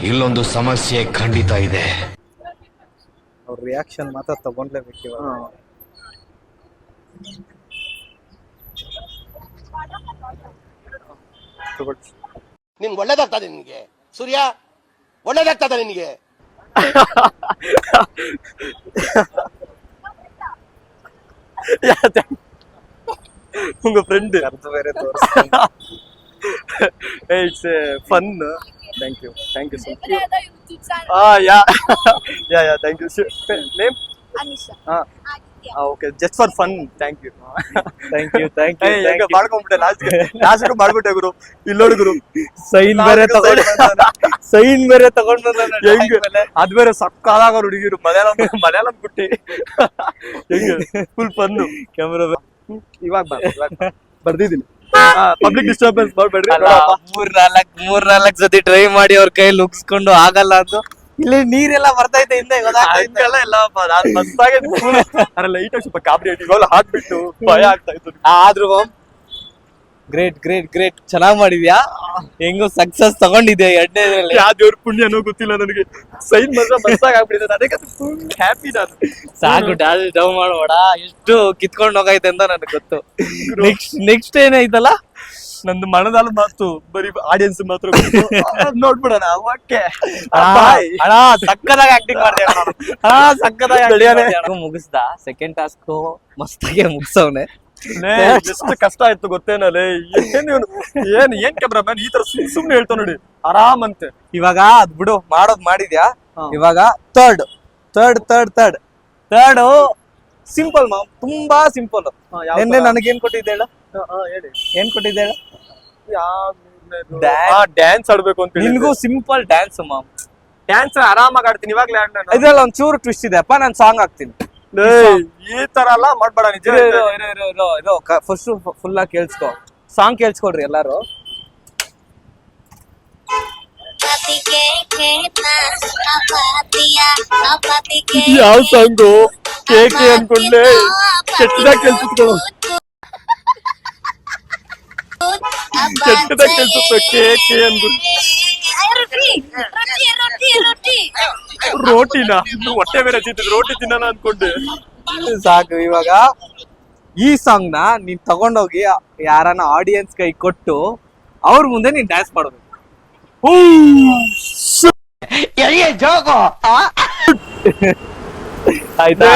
ಇಲ್ಲೊಂದು ಸಮಸ್ಯೆ ಖಂಡಿತ ಇದೆ. ಅವ್ರ ರಿಯಾಕ್ಷನ್ ಮಾತ್ರ ತಗೊಂಡ್ಲೇಬೇಕು ಇವಾಗ. ನಿನ್ಗೆ ಒಳ್ಳೇದಾಗ್ತದೆ, ನಿನ್ಗೆ ಸೂರ್ಯ ಒಳ್ಳೇದಾಗ್ತದೆ ನಿನಗೆ. உங்க ஃப்ரெண்ட் ಅರ್ಧ ಬೇರೆ it's fun. thank you so much. yeah thank you. name Anisha. okay, just for fun. thank you. Thank you ಈಗ ಮಾಡ್ಕೊಂಡ್ಬಿಟ್ಟೆ ಲಾಸ್ಟ್ ಮಾಡ್ಬಿಟ್ಟೆ ಗುರು. ಇಲ್ಲೋಡು ಗುರು, ಸೈನ್ ಬೇರೆ ತಗೊಂಡು ಹೆಂಗ್ ಅದ್ ಬೇರೆ ಸಕ್ಕಾದಾಗ ಹುಡುಗಿರು ಮಲಯಾಳಂ ಬಿಟ್ಟಿ ಹೆಂಗ ಫುಲ್ ಫನ್ನು. ಕ್ಯಾಮ್ರಾ ಇವಾಗ ಬರ್ದಿದ್ದೀನಿ. Public disturbance ಮಾಡ್ಬೇಡ್ರಿ. ಅಲ್ಲ, ಮೂರ್ ನಾಲ್ಕ್ ಸತಿ ಟ್ರೈ ಮಾಡಿ ಅವ್ರ ಕೈ ಲುಗ್ಸ್ಕೊಂಡು ಆಗಲ್ಲ ಅದು. ಇಲ್ಲಿ ನೀರೆಲ್ಲ ಬರ್ತೈತೆ ಹಿಂದೆ ಹಂಗೆಲ್ಲ ಇಲ್ಲಪ್ಪ, ನಾನ್ ಮಸ್ತಾಗಿ ಅರೆ ಲೈಟ್ ಸ್ವಲ್ಪ ಕಾಬ್ರಿ ಇವಾಗಲೂ ಹಾಕ್ಬಿಟ್ಟು ಭಯ ಆಗ್ತಾ ಇತ್ತು. ಆದ್ರೂ ಗ್ರೇಟ್ ಗ್ರೇಟ್ ಗ್ರೇಟ್ ಚೆನ್ನಾಗ್ ಮಾಡಿದ್ಯಾ. ಹೆಂಗೋ ಸಕ್ಸಸ್ ತಗೊಂಡಿದ್ಯಾ ಎರಡನೇದ್ರಲ್ಲಿ. ಯಾವ ದೇವ್ರ ಪುಣ್ಯನೋ ಗೊತ್ತಿಲ್ಲ ನನಗೆ. ಸೈನ್ ಮಾತ್ರ ಮಸ್ತಾಗಿ ಆಗ್ಬಿಟ್ಟಿದೆ, ಅದಕ್ಕೆ ಫುಲ್ ಹ್ಯಾಪಿ ನಾನು. ಸಾಕು ಡವ್ ಮಾಡಬೇಡ, ಎಷ್ಟು ಕಿತ್ಕೊಂಡು ಹೋಗೈತೆ ಅಂತ ನನಗೆ ಗೊತ್ತು. ನೆಕ್ಸ್ಟ್ ಏನೈತಲ್ಲ, ನಂದು ಮನದಾಳ ಮಾತು ಬರೀ ಆಡಿಯನ್ಸ್ ಮಾತ್ರ ನೋಡ್ಬಿಡೋಣ. ಓಕೆ ಅಣ್ಣ ಸಕ್ಕದಾಗಿ ಆಕ್ಟಿಂಗ್ ಮಾಡ್ದೆ ಮುಗಿಸ್ದ. Second task ಮಸ್ತಾಗಿ ಮುಗಿಸವ್ನೆ. ಎಷ್ಟು ಕಷ್ಟ ಆಯ್ತು ಗೊತ್ತೇನಲ್ಲೇ. ಏನ್ ಕ್ಯಾಮ್ರಾಮನ್ ಈ ತರ ಸುಮ್ನೆ ಹೇಳ್ತಾ ನೋಡಿ ಆರಾಮಂತೆ. ಇವಾಗ ಅದ್ ಬಿಡು, ಮಾಡೋದ್ ಮಾಡಿದ್ಯಾ. ಇವಾಗ ಥರ್ಡ್ ಸಿಂಪಲ್ ಮಾಮ್, ತುಂಬಾ ಸಿಂಪಲ್. ನಿನ್ನೆ ನನಗೇನ್ ಕೊಟ್ಟಿದ್ದೆ ಹೇಳು? ಏನ್ ಕೊಟ್ಟಿದ್ದೆ ಹೇಳು? ಡ್ಯಾನ್ಸ್ ಆಡ್ಬೇಕು ಅಂತ. ನಿನ್ಗೂ ಸಿಂಪಲ್ ಡ್ಯಾನ್ಸ್ ಮಾಮ್. ಡ್ಯಾನ್ಸ್ ಆರಾಮಾಗಿ ಆಡ್ತೀನಿ. ಇವಾಗ್ಲೇ ಇದ್ರಲ್ಲಿ ಒಂಚೂರು ಟ್ವಿಸ್ಟ್ ಇದೆ ಅಪ್ಪ, ನಾನು ಸಾಂಗ್ ಹಾಕ್ತೀನಿ. ಈ ತರ ಎಲ್ಲ ಮಾಡ್ಬೇಡ ನಿಜ. ಫಸ್ಟ್ ಫುಲ್ ಆಗಿ ಕೇಳಿಸ್ಕೊ, ಸಾಂಗ್ ಕೇಳಿಸ್ಕೊಡ್ರಿ ಎಲ್ಲಾರು. ಯಾವ ಸಾಂಗು? ಕೇಕೆ ಅನ್ಕೊಂಡೆ, ಕೆಟ್ಟದಾಗ ಕೆಲ್ಸಿಸ್ಕೊಳ್ಳೋ. ಕೆಟ್ಟದಾಗ ಕೆಲ್ಸುತ್ತ ಕೇಕೆ ಅನ್ಕೊಂಡು. ರೋಟಿನ ಹೊಟ್ಟೆ ಬೇರೆ ಹಚ್ಚಿದ್ದು, ರೋಟಿ ತಿನ್ನೋಣ ಅನ್ಕೊಂಡೆ. ಸಾಕು. ಇವಾಗ ಈ ಸಾಂಗ್ ನ ನೀನ್ ತಗೊಂಡೋಗಿ ಯಾರನ್ನ ಆಡಿಯನ್ಸ್ ಕೈ ಕೊಟ್ಟು ಅವ್ರ ಮುಂದೆ ನೀನ್ ಡ್ಯಾನ್ಸ್ ಮಾಡೋದು. ಆಯ್ತಾ?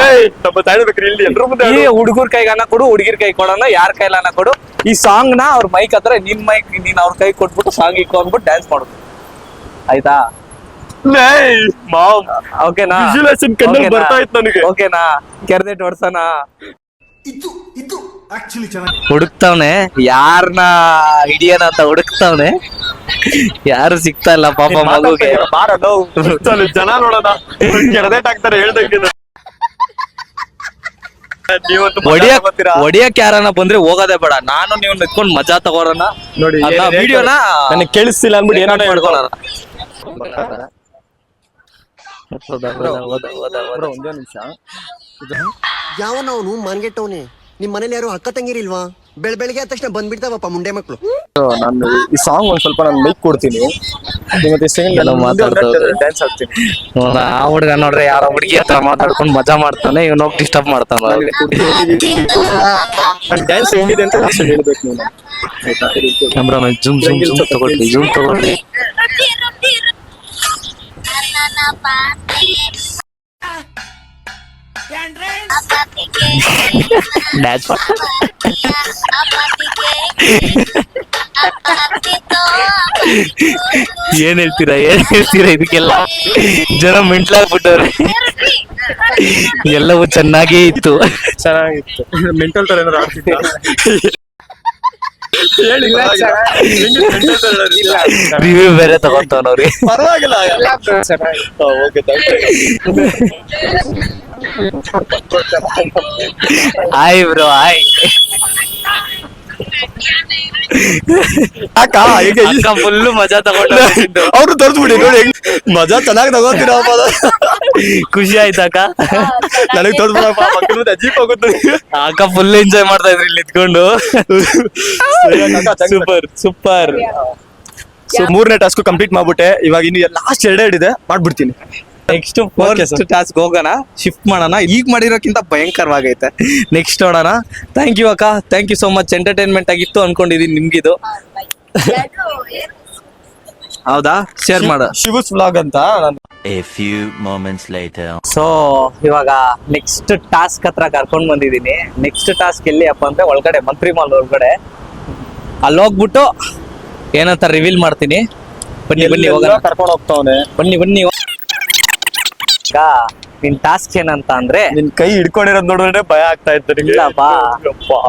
ನಮ್ಮ ತಾಳ್ಬೇಕ್ರಿ ಇಲ್ಲಿ ಎಲ್ರ ಮುಂದೆ. ಈ ಹುಡುಗರ ಕೈಗಾನ ಕೊಡು, ಹುಡುಗಿರ್ ಕೈ ಕೊಡೋಣ, ಯಾರ ಕೈಲಾನ ಕೊಡು. ಈ ಸಾಂಗ್ ನ ಅವ್ರ ಮೈಕ್ ಹತ್ರ ನೀನ್ ಅವ್ರ ಕೈ ಕೊಟ್ಬಿಟ್ಟು ಸಾಂಗ್ ಇಕ್ಕೊಂಡ್ಬಿಟ್ಟು ಡ್ಯಾನ್ಸ್ ಮಾಡೋದು. ಆಯ್ತಾ? ಓಕೆನಾ? ಬರ್ತಾ ಇತ್ತು ನನಗೆ. ಓಕೆನಾ? ಕೆರ್ದೆಟ್ ಹೊಡ್ಸನ. ಹುಡುಕ್ತಾವ್ನೆ, ಯಾರನ್ನ ಹಿಡಿಯೋಣ ಅಂತ ಹುಡುಕ್ತಾವ್ನೆ. ಯಾರು ಸಿಗ್ತಾ ಇಲ್ಲ ಪಾಪ ಮಗುಗೆ. ಜನ ನೋಡೋಣ, ಕೆರದೇಟ್ ಆಗ್ತಾರೆ ಹೇಳ್ದಂಗೆ. ಹೊಡಿಯಕ್ ಯಾರನ್ನ ಬಂದ್ರೆ ಹೋಗೋದೇ ಬೇಡ. ನಾನು ನೀವು ನಿಂತ್ಕೊಂಡು ಮಜಾ ತಗೋರೋಣ ನೋಡಿ. ವಿಡಿಯೋನ ನನಗೆ ಕೇಳಿಸ್ತಿಲ್ಲ ಅನ್ಬಿಟ್ಟು ಏನೋ ಮಾಡ್ಕೊಳ್ಳೋಣ. ಒಂದೇ ನಿಮಿಷ. ಯಾವನವನು ಮನ್ಗೆಟ್ಟವನೇ. ನಿಮ್ ಮನೇಲಿ ಯಾರು ಅಕ್ಕ ತಂಗಿರಿಲ್ವಾ? ಬೆಳಗ್ಗೆ ಆದ ತಕ್ಷಣ ಬಂದ್ಬಿಡ್ತಾವಪ್ಪ ಮುಂಡೆ ಮಕ್ಳು. ನಾನು ಈ ಸಾಂಗ್ ಒಂದ್ ಸ್ವಲ್ಪ ನಾನು ಮೈಕ್ ಕೊಡ್ತೀನಿ, ಡ್ಯಾನ್ಸ್ ಆಗ್ತೀನಿ. ಆ ಹುಡ್ಗ ನೋಡ್ರಿ ಯಾರೋ ಹುಡುಗಿ ಹತ್ರ ಮಾತಾಡ್ಕೊಂಡು ಮಜಾ ಮಾಡ್ತಾನೆ, ಇವ್ನ ಹೋಗಿ ಡಿಸ್ಟರ್ಬ್ ಮಾಡ್ತಾನೆ. ಡ್ಯಾನ್ಸ್ ಹೆಂಗಿದೆ ಅಂತ ಹೇಳ್ಬೇಕು ನೀನು. ಕ್ಯಾಮ್ರಾಮನ್ ಜೂಮ್ ತಗೊಳ್ಳಿ. ಡ್ಯಾನ್ಸ್ ಏನ್ ಹೇಳ್ತೀರಾ ಇದಕ್ಕೆಲ್ಲ? ಜನ ಮೆಂಟ್ಲಾಗ್ಬಿಟ್ಟವ್ರೆ. ಎಲ್ಲವೂ ಚೆನ್ನಾಗೇ ಇತ್ತು. ಚೆನ್ನಾಗಿತ್ತು. ಮೆಂಟಲ್ ತರ ಏನಾದ್ರು ಆಗ್ತಿತ್ತಾ? ರಿವ್ಯೂ ಬೇರೆ ತಗೊಂತವ್ನವ್ರಿ. ಪರವಾಗಿಲ್ಲ. Okay, hi bro, hi. ಅಕ್ಕ ಫುಲ್ಲು ಮಜಾ ತಗೊಂಡು ಅವ್ರು ತೋರ್ಸ್ಬಿಡಿ ನೋಡಿ, ಮಜಾ ಚೆನ್ನಾಗಿ ತಗೋತೀರಪ್ಪ. ಖುಷಿ ಆಯ್ತಕ್ಕ? ನನಗೆ ತೋರ್ಸ್ಬಿಡಪ್ಪ, ಮಕ್ಕಳು ಅಜೀಪ್ ಆಗುತ್ತೆ. ಅಕ್ಕ ಫುಲ್ ಎಂಜಾಯ್ ಮಾಡ್ತಾ ಇದ್ರಿ ಇಲ್ಲಿ ಇದ್ಕೊಂಡು. ಸೂಪರ್. ಸೊ 3ನೇ ಟಾಸ್ಕ್ ಕಂಪ್ಲೀಟ್ ಮಾಡ್ಬಿಟ್ಟೆ. ಇವಾಗ ಇನ್ನು ಲಾಸ್ಟ್ 2 ಇದೆ, ಮಾಡ್ಬಿಡ್ತೀನಿ. ನೆಕ್ಸ್ಟ್ 4th ಟಾಸ್ಕ್ ಹೋಗೋಣ, ಶಿಫ್ಟ್ ಮಾಡೋಣ. ಈಗ ಮಾಡಿರೋಕ್ಕಿಂತ ಭಯಂಕರವಾಗೈತೆ. ನೆಕ್ಸ್ಟ್ ನೋಡೋಣ. ಥ್ಯಾಂಕ್ ಯು ಅಕ್ಕ, thank you so much. Entertainment ಆಗಿತ್ತು ಅನ್ಕೊಂಡಿದೀನಿ ನಿಮ್ಗಿದು. ಹೌದಾ? ಶೇರ್ ಮಾಡು. ಶಿವಸ್ ವ್ಲಾಗ್ ಅಂತ. A few moments later. So ಇವಾಗ ನೆಕ್ಸ್ಟ್ ಟಾಸ್ಕ್ ಹತ್ರ ಕರ್ಕೊಂಡ್ ಬಂದಿದ್ದೀನಿ. ನೆಕ್ಸ್ಟ್ ಟಾಸ್ಕ್ ಎಲ್ಲಿ ಅಪ್ಪ ಅಂದ್ರೆ ಒಳಗಡೆ ಮಂತ್ರಿ ಮಾಲ್ ಒಳಗಡೆ. ಅಲ್ಲಿ ಹೋಗ್ಬಿಟ್ಟು ಏನಂತ ರಿವೀಲ್ ಮಾಡ್ತೀನಿ. ಬನ್ನಿ ಹೋಗೋಣ. ಕರ್ಕೊಂಡು ಹೋಗ್ತಾವನೆ. ಬನ್ನಿ. ನಿನ್ ಟಾಸ್ಕ್ ಏನಂತ ಅಂದ್ರೆ, ನಿನ್ ಕೈ ಹಿಡ್ಕೊಂಡಿರೋದ್ ನೋಡಿದ್ರೆ ಭಯ ಆಗ್ತಾ ಇತ್ತು. ಇಲ್ಲಪ್ಪ,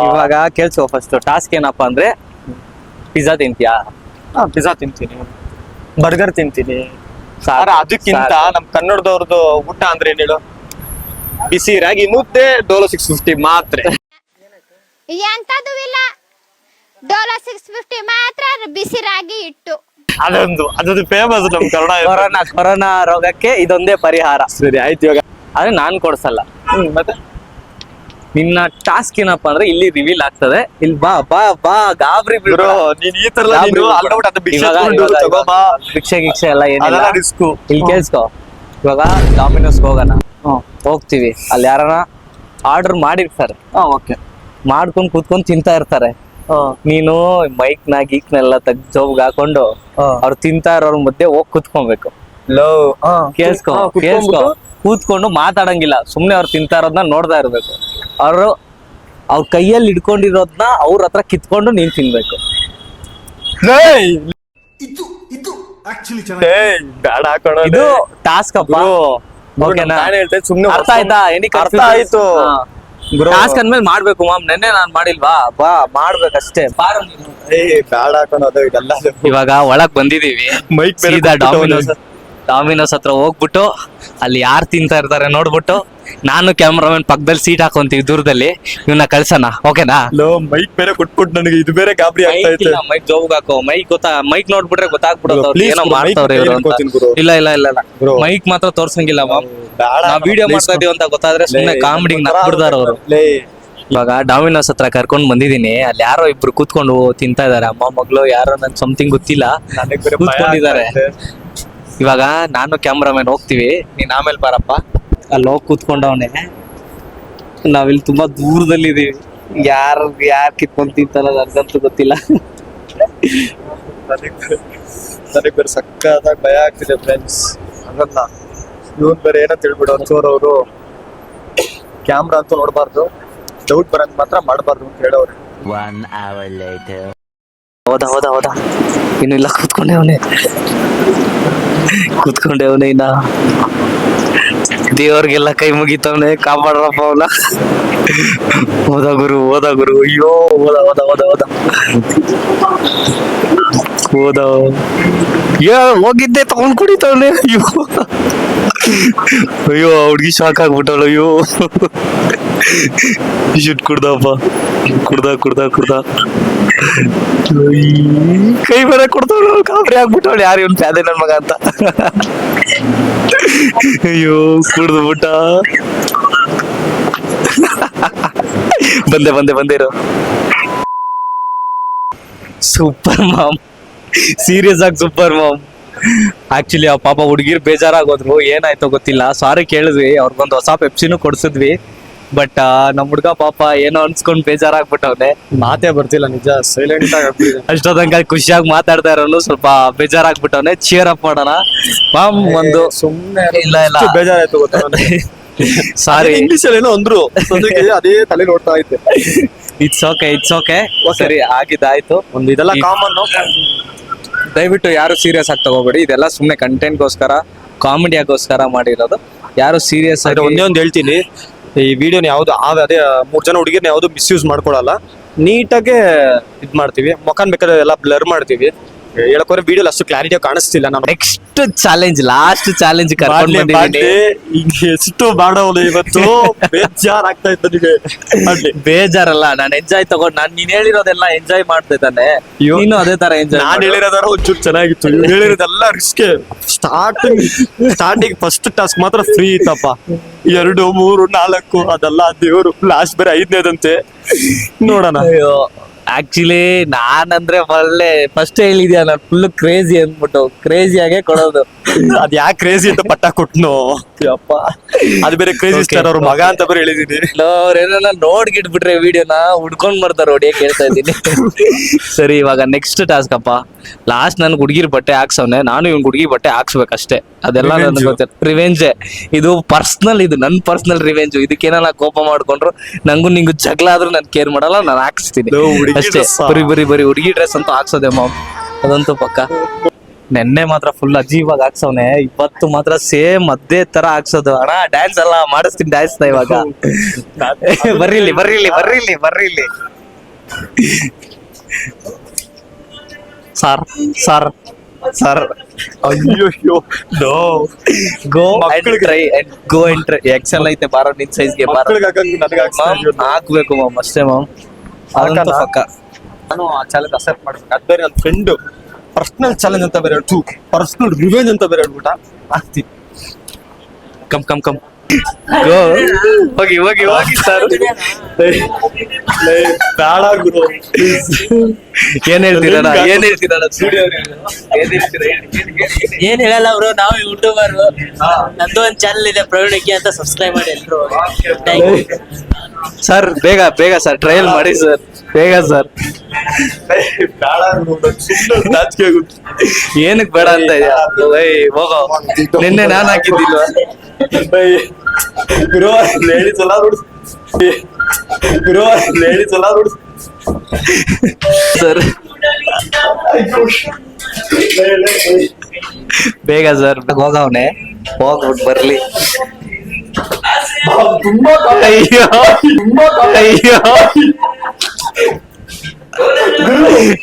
ಇವಾಗ ಕೇಳ್ಸೋ. ಫಸ್ಟ್ ಟಾಸ್ಕ್ ಏನಪ್ಪಾ ಅಂದ್ರೆ, ಪಿಜ್ಜಾ ತಿಂತೀಯಾ? ಪಿಜ್ಜಾ ತಿಂತೀನಿ, ಬರ್ಗರ್ ತಿಂತೀನಿ. ಅದಕ್ಕಿಂತ ನಮ್ ಕನ್ನಡದವ್ರದ್ದು ಊಟ ಅಂದ್ರೆ ಏನ್ ಹೇಳು? ಬಿಸಿ ರಾಗಿ ಮುದ್ದೆ, ಡೋಲೋ 650 ಮಾತ್ರೆ. ಎಂತದು ಇಲ್ಲ, ಡೋಲೋ 650 ಮಾತ್ರ ಬಿಸಿ ರಾಗಿ ಹಿಟ್ಟು. ಅದೊಂದು ಫೇಮಸ್ ನಮ್ ಕನ್ನಡ. ಕೊರೋನಾ ರೋಗಕ್ಕೆ ಇದೊಂದೇ ಪರಿಹಾರ. ಸರಿ ಆಯ್ತು ಇವಾಗ. ಆದ್ರೆ ನಾನ್ ಕೊಡ್ಸಲ್ಲ. ಮತ್ತೆ ನಿನ್ನ ಟಾಸ್ಕ್ ಏನಪ್ಪಾ ಅಂದ್ರೆ ಇಲ್ಲಿ ರಿವೀಲ್ ಆಗ್ತದೆ. ಇಲ್ಲಿ ಬಾ ಬಾ ಬಾ ಗಾಬರಿ ಬಿಡು. ನೀನ್ ಈ ತರ ಭಿಕ್ಷೆ ಗಿಕ್ಷೆ ಎಲ್ಲ ಏನಿಲ್ಲ. ರಿಸ್ಕು. ಇಲ್ಲಿ ಕೇಳಿಸ್ಕೊ, ಇವಾಗ ಡಾಮಿನೋಸ್ ಹೋಗೋಣ, ಹೋಗ್ತೀವಿ. ಅಲ್ಲಿ ಯಾರನ ಆರ್ಡರ್ ಮಾಡಿರ್ತಾರೆ, ಓಕೆ, ಮಾಡ್ಕೊಂಡ್ ಕೂತ್ಕೊಂಡ್ ತಿಂತಾ ಇರ್ತಾರೆ. ನೀನು ಮೈಕ್ ನ ಗೀಕ್ನೆಲ್ಲ ತೆಗ್ದು ಜೋಬ್ಗೆ ಹಾಕೊಂಡು ಅವ್ರು ತಿಂತಾ ಇರೋರ್ ಮಧ್ಯೆ ಹೋಗ್ ಕೂತ್ಕೊಬೇಕು. ಕೇಳಿಸ್ಕೊ, ಕೂತ್ಕೊಂಡು ಮಾತಾಡಂಗಿಲ್ಲ, ಸುಮ್ನೆ ಅವ್ರು ತಿಂತಾ ಇರೋದನ್ನ ನೋಡ್ತಾ ಇರ್ಬೇಕು. ಅವ್ರ ಕೈಯಲ್ಲಿ ಹಿಡ್ಕೊಂಡಿರೋದನ್ನ ಅವ್ರ ಹತ್ರ ಕಿತ್ಕೊಂಡು ನೀನ್ ತಿನ್ಬೇಕು. ಬೇಡ ಹಾಕೋಣ. ಇದು ಟಾಸ್ಕ್ ಅಪ್ಪ. ಓಕೆನಾ? ಸುಮ್ನೆ ಅರ್ಥ ಆಯ್ತಾ? ಅರ್ಥ ಆಯ್ತು. ಟಾಸ್ಕ್ ಅಂದ್ಮೇಲೆ ಮಾಡ್ಬೇಕು ಮಾಮ್. ನೆನ್ನೆ ನಾನ್ ಮಾಡಿಲ್ವಾ? ಬಾ ಮಾಡ್ಬೇಕಷ್ಟೇ. ಬೇಡ ಹಾಕೋಣ ಇದೆಲ್ಲ. ಇವಾಗ ಒಳಗ್ ಬಂದಿದೀವಿ. ಮೈಕ್ ಸೀದಾ ಡಾಮಿನೋಸ್ ಹತ್ರ ಹೋಗ್ಬಿಟ್ಟು ಅಲ್ಲಿ ಯಾರು ತಿಂತಾ ಇರ್ತಾರೆ ನೋಡ್ಬಿಟ್ಟು ನಾನು ಕ್ಯಾಮ್ರಾಮನ್ ಪಕ್ಕದಲ್ಲಿ ಸೀಟ್ ಹಾಕೊಂತೀವಿ ದೂರದಲ್ಲಿ. ಇವನ್ನ ಕಳ್ಸೋಣ, ಓಕೆನಾ? ಮೈಕ್ ಬೇರೆ ಕೊಟ್ಬಿಟ್ಟು ನನಗೆ ಇದು ಬೇರೆ ಗಾಬರಿ ಆಗ್ತಾ ಐತೆ. ಮೈಕ್ ಜೋಬ್ಗೆ ಹಾಕೋ. ಮೈಕ್ ನೋಡ್ಬಿಟ್ರೆ ಗೊತ್ತಾಗ್ಬಿಡುತ್ತೆ ಏನೋ ಮಾಡ್ತಾವ್ರೆ ಇವ್ರು ಅಂತ. ಇಲ್ಲ ಇಲ್ಲ ಇಲ್ಲ ಇಲ್ಲ, ಮೈಕ್ ಮಾತ್ರ ತೋರ್ಸಂಗಿಲ್ಲ ಮಾಮ್. ನಾವ್ ವಿಡಿಯೋ ಮಾಡ್ತಾ ಇದೀವಿ ಅಂತ ಗೊತ್ತಾದ್ರೆ ಸುಮ್ನೆ ಕಾಮಿಡಿಗೆ ನಕ್ಬಿಡ್ತಾರ ಅವ್ರು. ಇವಾಗ ಡಾಮಿನೋಸ್ ಹತ್ರ ಕರ್ಕೊಂಡ್ ಬಂದಿದೀನಿ. ಅಲ್ಲಿ ಯಾರೋ ಇಬ್ರು ಕೂತ್ಕೊಂಡು ತಿಂತಾ ಇದಾರೆ, ಅಮ್ಮ ಮಗಳು ಯಾರೋ ನನ್ ಸಮಥಿಂಗ್ ಗೊತ್ತಿಲ್ಲ, ಕೂತ್ಕೊಂಡಿದ್ದಾರೆ. ಇವಾಗ ನಾನು ಕ್ಯಾಮ್ರಾಮನ್ ಹೋಗ್ತೀವಿ, ನೀನ್ ಆಮೇಲೆ ಬಾರಪ್ಪ. ಅಲ್ಲಿ ಹೋಗಿ ಕೂತ್ಕೊಂಡವನೆ. ನಾವಿಲ್ಲಿ ತುಂಬಾ ದೂರದಲ್ಲಿದೀವಿ. ಯಾರ್ ಕಿತ್ಕೊಂಡ್ ತಿಂತಾರ ಅದಂತೂ ಗೊತ್ತಿಲ್ಲ. ನನಗೆ ಬೇರೆ ಸಕ್ಕತ್ತಾಗಿ ಭಯ ಆಗ್ತಿದೆ ಫ್ರೆಂಡ್ಸ್. ಅದನ್ನ ಇವನ್ ಬೇರೆ ಏನಂತ ಹೇಳ್ಬಿಡು ಚೋರ್ ಅವರು. ಕ್ಯಾಮ್ರಾ ಅಂತೂ ನೋಡ್ಬಾರ್ದು, ಡೌಟ್ ಬರಂಗ್ ಮಾತ್ರ ಮಾಡ್ಬಾರ್ದು ಅಂತ ಹೇಳೋರು. 1 hour later. ಹೌದಾ ಇನ್ನು ಇಲ್ಲ, ಕೂತ್ಕೊಂಡವನೆ ಇನ್ನ. ದೇವ್ರಿಗೆಲ್ಲ ಕೈ ಮುಗಿತವನೆ, ಕಾಪಾಡ್ರಪ್ಪ ಅವನ. ಹೋದ ಗುರು. ಅಯ್ಯೋ ಹೋದ ಹೋಗಿದ್ದೆ ತಗೊಂಡ್ ಕುಡಿತವನೆ. ಅಯ್ಯೋ ಹುಡ್ಗಿ ಶಾಕ್ ಆಗ್ಬಿಟ್ಟವಳು. ಅಯ್ಯೋ ಶುಟ್ ಕುಡ್ದಪ್ಪ. ಕುಡ್ದ ಕೈ ಬೇರೆ ಕೊಡ್ತಾವಳು. ಕಾಬ್ರಿ ಆಗ್ಬಿಟ್ಟವಳು. ಯಾರು ಇವನ್ ಪ್ಯಾದೆ ನನ್ ಮಗ ಅಂತ. ಅಯ್ಯೋ ಕುಡ್ದು ಬಿಟ್ಟ. ಬಂದಿರೋ ಸೂಪರ್ ಮಾಮ್. ಸೀರಿಯಸ್ ಆಗಿ ಸೂಪರ್ ಮಾಮ್. ಆಕ್ಚುಲಿ ಆ ಪಾಪ ಹುಡುಗಿರ್ ಬೇಜಾರಾಗೋದ್ರು. ಏನಾಯ್ತೋ ಗೊತ್ತಿಲ್ಲ. ಸಾರಿ ಕೇಳಿದ್ವಿ, ಅವ್ರಿಗೊಂದು ಹೊಸ ಪೆಪ್ಸಿನೂ ಕೊಡ್ಸಿದ್ವಿ. ಬಟ್ ನಮ್ ಹುಡ್ಗ ಪಾಪ ಏನೋ ಅನ್ಸ್ಕೊಂಡ್ ಬೇಜಾರಾಗ್ಬಿಟ್ಟವ್ನೆ. ಮಾತೇ ಬರ್ತಿಲ್ಲ ನಿಜ. ಸೈಲೆಂಟ್ ಆಗಿ ಅಷ್ಟೊತ್ತಂಕ ಖುಷಿಯಾಗಿ ಮಾತಾಡ್ತಾ ಇರೋನು ಸ್ವಲ್ಪ ಬೇಜಾರಾಗ್ಬಿಟ್ಟವ್ನೆ. ಚೇರ್ ಅಪ್ ಮಾಡೋಣ ಮಾಮ್. ಒಂದು ಸುಮ್ನೆ ಇಲ್ಲ ಬೇಜಾರಾಯ್ತು ಗೊತ್ತಾ. ಸಾರಿ, ಇಂಗ್ಲಿಷ್ ಅಲ್ಲಿ ಏನೋ ಅಂದ್ರು, ಅದೇ ತಲೆ ನೋಡ್ತಾ ಇದ್ದೆ. It's okay. ಸರಿ, ಆಗಿದ್ದಾಯ್ತು. ಒಂದು ಇದೆಲ್ಲ ಕಾಮನ್. ದಯವಿಟ್ಟು ಯಾರು ಸೀರಿಯಸ್ ಆಗಿ ತಗೋಬೇಡಿ. ಇದೆಲ್ಲ ಸುಮ್ನೆ ಕಂಟೆಂಟ್ಗೋಸ್ಕರ, ಕಾಮಿಡಿಯಾಗೋಸ್ಕರ ಮಾಡಿರೋದು. ಯಾರು ಸೀರಿಯಸ್ ಆಗಿ. ಒಂದೇ ಒಂದು ಹೇಳ್ತೀನಿ, ಈ ವಿಡಿಯೋನ ಯಾವ್ದು ಅದೇ 3 ಜನ ಹುಡುಗಿರ್ನ ಯಾವ್ದು ಮಿಸ್ಯೂಸ್ ಮಾಡ್ಕೊಳಲ್ಲ. ನೀಟಾಗೆ ಇದ್ ಮಾಡ್ತೀವಿ. ಮುಖಾನ್ ಬೇಕಾದ್ರೆ ಎಲ್ಲ ಬ್ಲರ್ ಮಾಡ್ತೀವಿ. ಹೇಳಕೋರೆ ವಿಡಿಯೋ ಅಷ್ಟು ಕ್ಲಾರಿಟಿ ಕಾಣಿಸ್ತಿಲ್ಲ. ನಾನು ನೆಕ್ಸ್ಟ್ ಚಾಲೆಂಜ್, ಲಾಸ್ಟ್ ಚಾಲೆಂಜ್ ಕರ್ಕೊಂಡು ಬಂದಿದ್ದೀನಿ. ಎಷ್ಟು ಮಾಡೋದು ಇವತ್ತು. ಬೇಜಾರಾಗ್ತಾ ಇತ್ತು ನನಗೆ. ಬೇಜಾರಲ್ಲ, ನಾನು ಎಂಜಾಯ್ ತಗೊಂಡು ನೀನ್ ಹೇಳಿರೋದೆಲ್ಲ ಎಂಜಾಯ್ ಮಾಡ್ತಾ ತಾನೆ. ನೀನು ಅದೇ ತರ ಎಂಜಾಯ್. ನಾನು ಹೇಳಿರೋದಾರ ಒಂಚೂರು ಚೆನ್ನಾಗಿತ್ತು. ಹೇಳಿರೋದೆಲ್ಲ ರಿಸ್ಕೆ. ಸ್ಟಾರ್ಟಿಂಗ್ ಫಸ್ಟ್ ಟಾಸ್ಕ್ ಮಾತ್ರ ಫ್ರೀ ಇತ್ತಪ್ಪ. 2, 3, 4 ಅದೆಲ್ಲ ದೇವ್ರು. ಲಾಸ್ಟ್ ಬೇರೆ 5ನೇದಂತೆ. ನೋಡೋಣ. ಆಕ್ಚುಲಿ ನಾನಂದ್ರೆ ಒಳ್ಳೆ ಫಸ್ಟ್ ಹೇಳಿದ್ಯಾ, ನಾನು ಫುಲ್ ಕ್ರೇಜಿ ಅಂದ್ಬಿಟ್ಟು ಕ್ರೇಜಿಯಾಗೆ ಕೊಡೋದು. ಅದ್ ಯಾಕೆ ಕ್ರೇಜಿ ಅಂತ ಪಟ್ಟ ಕೊಟ್ನು ಅಪ್ಪ. ಅದು ಬೇರೆ ಕ್ರೇಜಿ ಸ್ಟಾರ್ ಅವ್ರ ಮಗ ಅಂತ ಬೇರೆ ಹೇಳಿದೀನಿ. ಅವ್ರೇನ ನೋಡ್ಗಿಟ್ಬಿಟ್ರೆ ವಿಡಿಯೋನ ಹುಡ್ಕೊಂಡ್ ಬರ್ತಾರ ಹೊಡಿಯ ಕೇಳ್ತಾ ಇದ್ದೀನಿ. ಸರಿ, ಇವಾಗ ನೆಕ್ಸ್ಟ್ ಟಾಸ್ಕ್ ಅಪ್ಪ. ಲಾಸ್ಟ್ ನನ್ಗೆ ಹುಡುಗಿರ್ ಬಟ್ಟೆ ಹಾಕ್ಸವ್ನೆ, ನಾನು ಇವ್ನ ಹುಡುಗಿ ಬಟ್ಟೆ ಹಾಕ್ಸ್ಬೇಕಷ್ಟೇ. ಅದೆಲ್ಲ ನನ್ಗೆ ಗೊತ್ತಿಲ್ಲ. ರಿವೆಂಜೆ ಇದು, ಪರ್ಸನಲ್. ಇದು ನನ್ ಪರ್ಸನಲ್ ರಿವೆಂಜ್. ಇದಕ್ಕೇನ ಕೋಪ ಮಾಡ್ಕೊಂಡ್ರು ನಂಗೂ ನಿಂಗು ಜಗಳ ಆದ್ರೂ ನನ್ ಕೇರ್ ಮಾಡಲ್ಲ, ನಾನು ಹಾಕ್ಸ್ತೀನಿ ಅಷ್ಟೇ. ಬರೀ ಹುಡುಗಿ ಡ್ರೆಸ್ ಅಂತೂ ಹಾಕ್ಸೋದೆ ಮಾಮ್, ಅದಂತೂ ಪಕ್ಕ. ನೆನ್ನೆ ಮಾತ್ರ ಫುಲ್ ಅಜೀವಾಗಿ ಹಾಕ್ಸವ್ನೆ. ಇವತ್ತು ಮಾತ್ರ ಸೇಮ್ ಅದೇ ತರ ಹಾಕ್ಸೋದು. ಅಣ್ಣ ಡ್ಯಾನ್ಸ್ ಎಲ್ಲ ಮಾಡಿಸ್ತೀನಿ, ಡ್ಯಾನ್ಸ್ ನ ಇವಾಗ. ಬರ್ರಿಲಿ. ಸರ್ ಅಯ್ಯೋ ಗೋ ಅಂಡ್ ಟ್ರೈ. ಎಕ್ಸೆಲ್ ಐತೆ ಬಾರೋ, ನಿನ್ ಸೈಜ್ಗೆ ಬಾರೋ. ಹಾಕ್ಬೇಕು ಮಾಮ್, ಅಷ್ಟೇ ಮಾಮ್. ಅದಂತೂ ಪಕ್ಕ. ನಾನು ಆ ಚಾಲೆಂಜ್ ಅಕ್ಸೆಪ್ಟ್ ಮಾಡ್ಬೇಕು. ಅದು ಬೇರೆ ನನ್ನ ಫ್ರೆಂಡ್ ಪರ್ಸನಲ್ ಚಾಲೆಂಜ್ ಅಂತ ಬೇರೆ ಹೇಳ್ತು, ಪರ್ಸನಲ್ ರಿವೆಂಜ್ ಅಂತ ಬೇರೆ ಹೇಳ್ಬಿಟ್ಟ ಆಗ್ತೀನಿ. ಕಮ್ ಕಮ್ ಕಮ್ ಹೋಗಿ ಹೋಗಿ ಹೋಗಿ ಸರ್. ಬೇಡ ಗುರು, ಏನ್ ಹೇಳ್ತೀರಣ್ಣ, ಏನ್ ಹೇಳ್ತೀರಣ್ಣ? ಏನ್ ಹೇಳಲ್ಲ ಅವರು, ನಾವು ಯೂಟ್ಯೂಬರ್. ನಂದು ಒಂದ್ ಚಾನಲ್ ಇದೆ ಪ್ರವೀಣಕ್ಕೆ ಅಂತ, ಸಬ್ಸ್ಕ್ರೈಬ್ ಮಾಡಿ ಎಲ್ರು. ಸರ್ ಬೇಗ ಬೇಗ ಸರ್, ಟ್ರಯಲ್ ಮಾಡಿ ಸರ್, ಬೇಗ ಸರ್. ಬೇಡ ಗುರು, ಸುಮ್ಮನೆ ನಾಚಿಕೆ ಆಗುತ್ತೆ. ಏನಕ್ ಬೇಡ ಅಂತ ಇದೆಯಾ? ಹೋಗೋ, ನಿನ್ನೆ ನಾನ್ ಹಾಕಿದ್ದಿಲ್ವಾ? ಗುರು ಲೇಡೀಸ್ ಎಲ್ಲ ನೋಡು, ಗುರು ಲೇಡೀಸ್ ಎಲ್ಲ ನೋಡು ಸರ್. ಬೇಗ ಸರ್, ಹೋಗವ್ನೆ, ಹೋಗ್ಬಿಟ್ಟು ಬರ್ಲಿ. ತುಂಬಾ ಅಯ್ಯೋ ಅಯ್ಯೋ,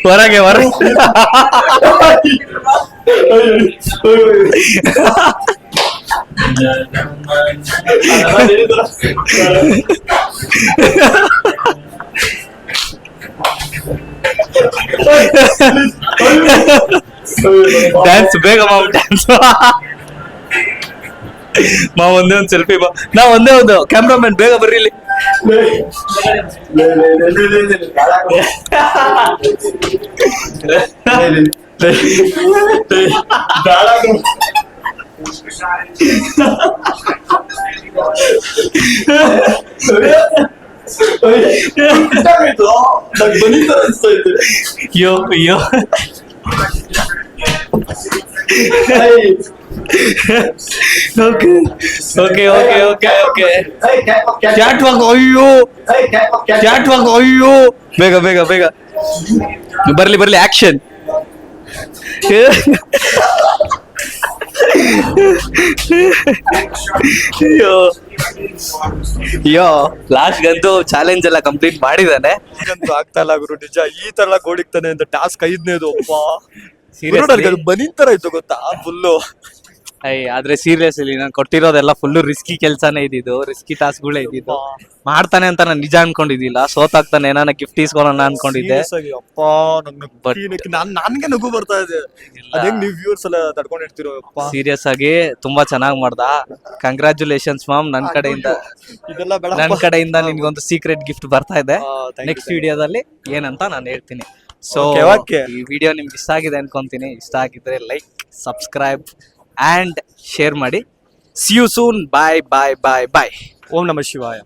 ಹೊರಗೆ ಹೊರಗೆ. ಡ್ಯಾನ್ಸ್ ಬೇಗ ಮಾವು, ಡ್ಯಾನ್ಸ್ ಮಾ. ಒಂದೇ ಒಂದು ಸೆಲ್ಫಿ ಬಾ, ನಾ ಒಂದೇ ಒಂದು ಕ್ಯಾಮ್ರಾಮನ್, ಬೇಗ ಬರ್ರಿ ಇಲ್ಲಿ. ಅಯ್ಯೋ ಅಯ್ಯೋ, okay okay okay okay okay. Cat walk, ಅಯ್ಯೋ ಕ್ಯಾಟ್ ವಾಕ್, ಅಯ್ಯೋ ಬೇಗ ಬೇಗ ಬೇಗ ಬರ್ಲಿ ಬರ್ಲಿ, ಆಕ್ಷನ್. ಅಯ್ಯೋ ಲಾಸ್ಟ್ಗಂತೂ ಚಾಲೆಂಜ್ ಎಲ್ಲ ಕಂಪ್ಲೀಟ್ ಮಾಡಿದಾನೆ. ಈಗಂತೂ ಆಗ್ತಾ ಇಲ್ಲ ಗುರು, ನಿಜ. ಈ ತರ ಗೋಡಿಗ್ತಾನೆ ಅಂತ ಟಾಸ್ಕ್ 5ನೇದು. ಅಪ್ಪ Seriously? ಬನಿ ತರ ಇತ್ತು ಗೊತ್ತಾ ಫುಲ್ಲು. ಆದ್ರೆ ಸೀರಿಯಸ್ಲಿ ನಾನು ಕೊಟ್ಟಿರೋದೆಲ್ಲ ಫುಲ್ ರಿಸ್ಕಿ ಕೆಲ್ಸಾನೇ ಇದ್ದಿದ್ದು, ರಿಸ್ಕಿ ಟಾಸ್ಕ್ಗಳೇ ಇದ್ದಿದ್ದು. ಮಾಡ್ತಾನೆ ಅಂತ ನಾನು ನಿಜ ಅನ್ಕೊಂಡಿದ್ದಿಲ್ಲ, ಸೋತಾಗ್ತಾನೆ ನಾನು ಗಿಫ್ಟ್ ಇಸ್ಕೊಳ್ಳೋಣ ಅನ್ಕೊಂಡಿದ್ದೆ. Serious ಆಗಿ, ಅಪ್ಪ ನನ್ಗೆ ನಗು ಬರ್ತಾ ಇದೆ. ಅದೇಂಗ್ ನೀವು ವ್ಯೂವರ್ಸ್ ಎಲ್ಲ ತಡ್ಕೊಂಡಿರ್ತೀರೋ. ಸೀರಿಯಸ್ ಆಗಿ ತುಂಬಾ ಚೆನ್ನಾಗ್ ಮಾಡ್ದ. ಕಂಗ್ರಾಚುಲೇಷನ್ಸ್ ಮಾಮ್, ನನ್ ಕಡೆಯಿಂದ. ಇದೆಲ್ಲ ಬೇಡ, ನನ್ ಕಡೆಯಿಂದ ನಿನ್ಗೊಂದು ಸೀಕ್ರೆಟ್ ಗಿಫ್ಟ್ ಬರ್ತಾ ಇದೆ. thank you, ನೆಕ್ಸ್ಟ್ ವಿಡಿಯೋದಲ್ಲಿ ಏನಂತ ನಾನು ಹೇಳ್ತೀನಿ. So Okay. ಈ ವಿಡಿಯೋ ನಿಮ್ಗೆ ಇಷ್ಟ ಆಗಿದೆ ಅನ್ಕೊಂತೀನಿ. ಇಷ್ಟ ಆಗಿದ್ರೆ ಲೈಕ್, ಸಬ್ಸ್ಕ್ರೈಬ್ ಅಂಡ್ ಶೇರ್ ಮಾಡಿ. See you soon. Bye bye bye bye. ಓಂ ನಮಃ ಶಿವಾಯ.